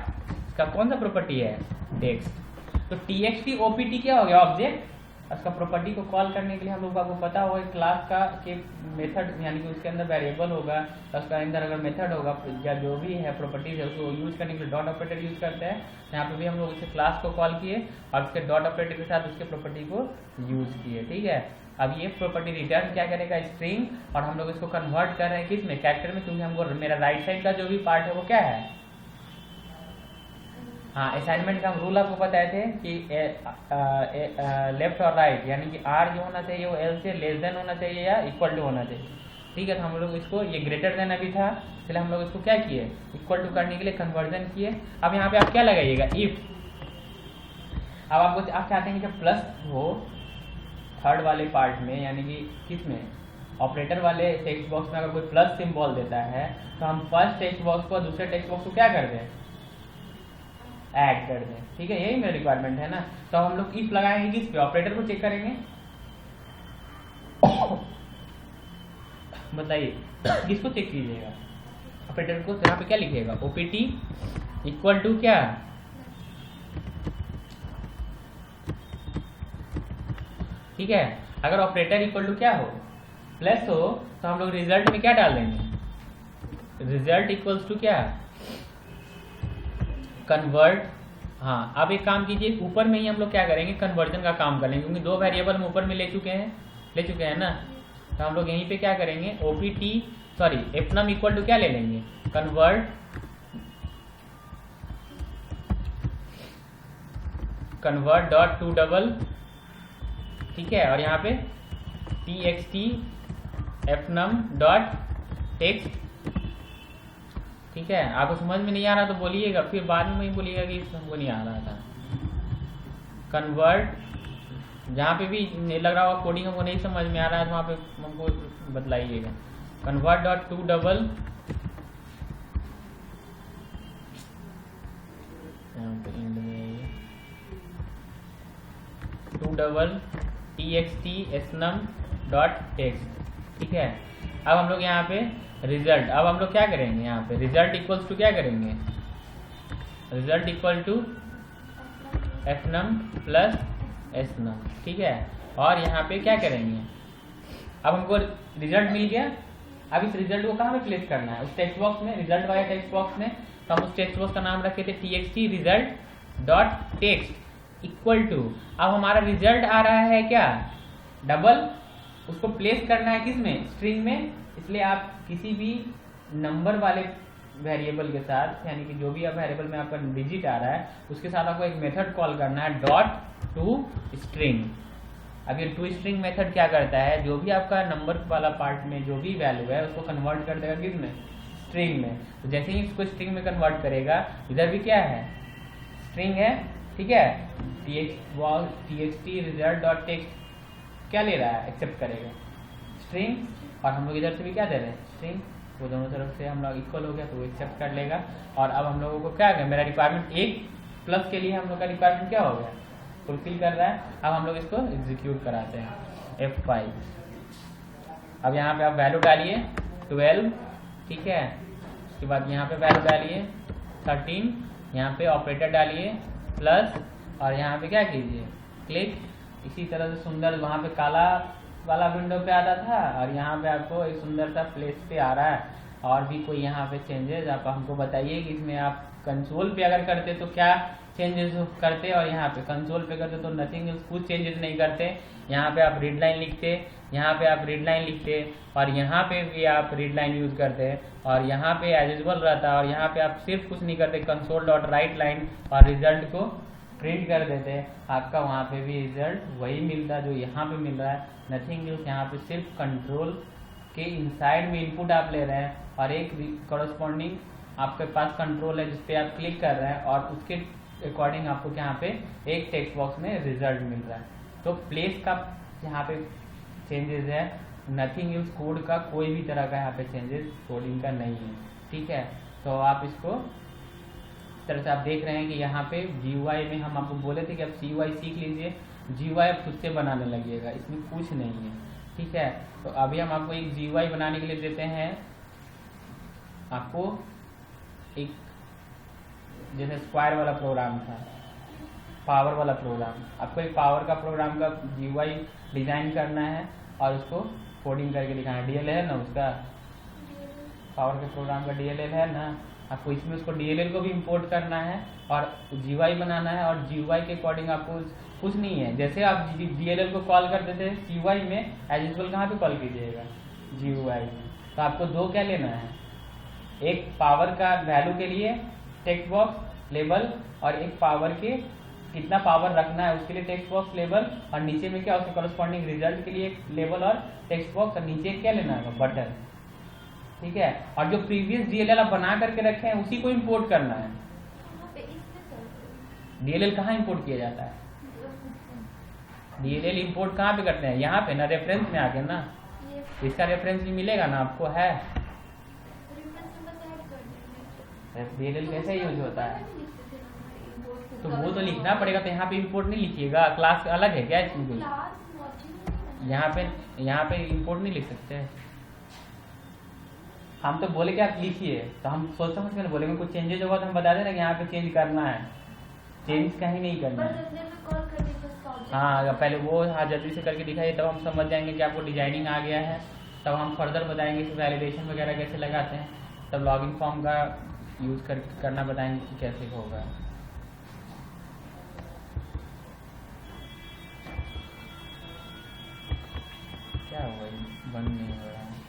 इसका कौन सा प्रॉपर्टी है, टेक्स्ट। तो TXT OPT क्या हो गया, ऑब्जेक्ट। उसका प्रॉपर्टी को कॉल करने के लिए हम लोग को पता होगा क्लास का के मेथड, यानी कि उसके अंदर वेरिएबल होगा, तो उसके अंदर अगर मेथड होगा या जो भी है प्रॉपर्टीज है उसको यूज करने के लिए डॉट ऑपरेटर यूज करते हैं। यहाँ पे भी हम लोग उसे क्लास को कॉल किए और उसके डॉट ऑपरेटर के साथ उसके प्रॉपर्टी को यूज किए, ठीक है। अब ये प्रॉपर्टी रिटर्न क्या करेगा, स्ट्रिंग, और हम लोग इसको कन्वर्ट कर रहे हैं किस में, कैरेक्टर में, क्योंकि हमको मेरा राइट साइड का जो भी पार्ट है वो क्या है, हाँ, असाइनमेंट का हम रूल आपको बताए थे कि लेफ्ट और राइट, यानी कि R जो होना चाहिए वो L से लेस देन होना चाहिए या इक्वल टू होना चाहिए, ठीक है। तो हम लोग इसको, ये ग्रेटर देन अभी था, इसलिए हम लोग इसको क्या किए, इक्वल टू करने के लिए कन्वर्जन किए। अब यहाँ पे आप क्या लगाइएगा, इफ। अब आप चाहते हैं कि जब प्लस हो थर्ड वाले पार्ट में, यानी कि किस में, ऑपरेटर वाले टेक्स्ट बॉक्स में अगर कोई प्लस सिंबल देता है तो हम फर्स्ट टेक्स्ट बॉक्स को दूसरे टेक्स्ट बॉक्स को क्या कर दें, ऐड कर दें, ठीक है। यही मेरा रिक्वायरमेंट है ना। तो हम लोग इफ लगाएंगे किस पे, ऑपरेटर को चेक करेंगे। बताइए किसको चेक कीजिएगा, ऑपरेटर को। यहाँ पे क्या लिखिएगा, OPT इक्वल टू क्या, ठीक है। अगर ऑपरेटर इक्वल टू क्या हो, प्लस हो, तो हम लोग रिजल्ट में क्या डाल देंगे, रिजल्ट इक्वल्स टू क्या, कन्वर्ट। हाँ, अब एक काम कीजिए, ऊपर में ही हम लोग क्या करेंगे, कन्वर्जन का काम करेंगे, क्योंकि 2 वेरिएबल हम ऊपर में ले चुके हैं ना। तो हम लोग यहीं पे क्या करेंगे, fnum इक्वल टू क्या ले लेंगे, कन्वर्ट डॉट टू डबल, ठीक है। और यहाँ पे TXT fnum डॉट टेक्स्ट, ठीक है। आपको समझ में नहीं आ रहा तो बोलिएगा, फिर बाद में ही बोलिएगा कि हमको नहीं आ रहा था। कन्वर्ट, जहाँ पे भी लग रहा होगा कोडिंग हमको नहीं समझ में आ रहा है तो वहाँ पे हमको बतलाइएगा। Convert dot to double, TXT snum dot text, ठीक है। अब हम लोग यहाँ पे रिजल्ट, अब हम लोग क्या करेंगे, यहाँ पे रिजल्ट इक्वल्स टू क्या करेंगे, result equal to fnum plus snum, ठीक है। और यहाँ पे क्या करेंगे, अब हमको रिजल्ट मिल गया। अब इस रिजल्ट को कहाँ पे प्लेस करना है, उस टेक्स्ट बॉक्स में, रिजल्ट वाले टेक्स्ट बॉक्स में। तो हम उस टेक्स्ट बॉक्स का नाम रखे थे TXT result dot text equal to, अब हमारा रिजल्ट आ रहा है क्या, डबल, उसको प्लेस करना है किस में, स्ट्रिंग में। इसलिए आप किसी भी नंबर वाले वेरिएबल के साथ, यानी कि जो भी आप वेरिएबल में आपका डिजिट आ रहा है उसके साथ आपको एक मेथड कॉल करना है, डॉट टू स्ट्रिंग। अब ये टू स्ट्रिंग मेथड क्या करता है, जो भी आपका नंबर वाला पार्ट में जो भी वैल्यू है उसको कन्वर्ट कर देगा किस में, स्ट्रिंग में। तो जैसे ही इसको स्ट्रिंग में कन्वर्ट करेगा, इधर भी क्या है, स्ट्रिंग है, ठीक है। TXT रिजल्ट डॉट टेक्स्ट क्या ले रहा है, एक्सेप्ट करेगा स्ट्रिंग, और हम लोग इधर से भी क्या दे रहे हैं, स्ट्रिंग। वो दोनों तरफ से हम लोग इक्वल हो गया तो वो एक्सेप्ट कर लेगा। और अब हम लोगों को क्या है, मेरा रिक्वायरमेंट 1 प्लस के लिए हम लोग का रिक्वायरमेंट क्या हो गया, फुलफिल कर रहा है। अब हम लोग इसको एग्जीक्यूट कराते हैं, F5। अब यहाँ पे आप वैल्यू डालिए 12, ठीक है। उसके बाद यहाँ पे वैल्यू डालिए 13, यहाँ पे ऑपरेटर डालिए प्लस, और यहाँ पे क्या कीजिए, क्लिक। इसी तरह से सुंदर, वहाँ पे काला वाला विंडो पे आता था और यहाँ पे आपको एक सुंदर सा प्लेस पे आ रहा है। और भी कोई यहाँ पे चेंजेस आप हमको बताइए कि इसमें आप कंसोल पे अगर करते तो क्या चेंजेस करते, और यहाँ पे कंसोल पे करते तो नथिंग, कुछ चेंजेस नहीं करते। यहाँ पे आप रीड लाइन लिखते, यहाँ पे आप रीड लाइन लिखते और यहाँ पे भी आप रीड लाइन यूज करते हैं और यहाँ पे एज यूजुअल रहता है और यहाँ पे आप सिर्फ कुछ नहीं करते, कंसोल डॉट राइट लाइन और रिजल्ट को प्रिंट कर देते हैं, आपका वहाँ पे भी रिजल्ट वही मिलता है जो यहाँ पे मिल रहा है। नथिंग यूज, यहाँ पे सिर्फ कंट्रोल के इनसाइड में इनपुट आप ले रहे हैं और एक कॉरस्पॉन्डिंग आपके पास कंट्रोल है जिसपे आप क्लिक कर रहे हैं और उसके अकॉर्डिंग आपको यहाँ पे एक टेक्स्ट बॉक्स में रिजल्ट मिल रहा है। तो प्लेस का यहाँ पे चेंजेस है, नथिंग यूज कोड का कोई भी तरह का यहाँ पे चेंजेस कोडिंग का नहीं है, ठीक है। तो आप इसको इस तरह से आप देख रहे हैं कि यहाँ पे GUI में हम आपको बोले थे कि आप CUI सीख लीजिए, GUI आप खुद से बनाने लगिएगा, इसमें कुछ नहीं है, ठीक है। तो अभी हम आपको एक GUI बनाने के लिए देते हैं, आपको एक जैसे स्क्वायर वाला प्रोग्राम था, पावर वाला प्रोग्राम, आपको एक पावर का प्रोग्राम का GUI डिजाइन करना है और उसको कोडिंग करके दिखाना है। DLL है ना उसका, पावर के प्रोग्राम का DLL है ना, आपको इसमें उसको DLL को भी इंपोर्ट करना है और GUI बनाना है और GUI के अकॉर्डिंग आपको कुछ नहीं है। जैसे आप DLL को कॉल करते थे CUI में, एज यूजुअल कहाँ पे कॉल कीजिएगा, GUI में। तो आपको दो क्या लेना है, एक पावर का वैल्यू के लिए टेक्स्ट बॉक्स लेबल और एक पावर के कितना पावर रखना है उसके लिए टेक्स्ट बॉक्स लेबल और नीचे में क्या उसके कॉरस्पॉन्डिंग रिजल्ट के लिए लेबल और टेक्स्ट बॉक्स और नीचे क्या लेना है बटन, ठीक है। और जो प्रीवियस DLL आप बना करके रखे हैं उसी को इंपोर्ट करना है। DLL कहाँ इंपोर्ट किया जाता है, DLL इंपोर्ट कहाँ पे करते हैं, यहाँ पे ना, रेफरेंस में आके ना, इसका रेफरेंस भी मिलेगा ना आपको, है DLL कैसे यूज होता है, तो वो तो लिखना पड़ेगा। तो यहाँ पे इंपोर्ट नहीं लिखिएगा, क्लास अलग है क्या इसमें कोई, यहाँ पे इंपोर्ट नहीं लिख सकते। हम तो बोले कि आप लिखिए, तो हम सोच समझ कर बोलेंगे कुछ चेंजेस होगा तो हम बता देना कि यहाँ पे चेंज करना है, चेंज कहीं नहीं करना है। हाँ पहले वो हाँ जल्दी से करके दिखाइए, तब हम समझ जाएंगे कि आपको डिजाइनिंग आ गया है, तब हम फर्दर बताएंगे कि वैलिडेशन वगैरह कैसे लगाते हैं, तब लॉगिन फॉर्म का यूज करना बताएंगे कि कैसे होगा। क्या होगा, बंद नहीं हो रहा है।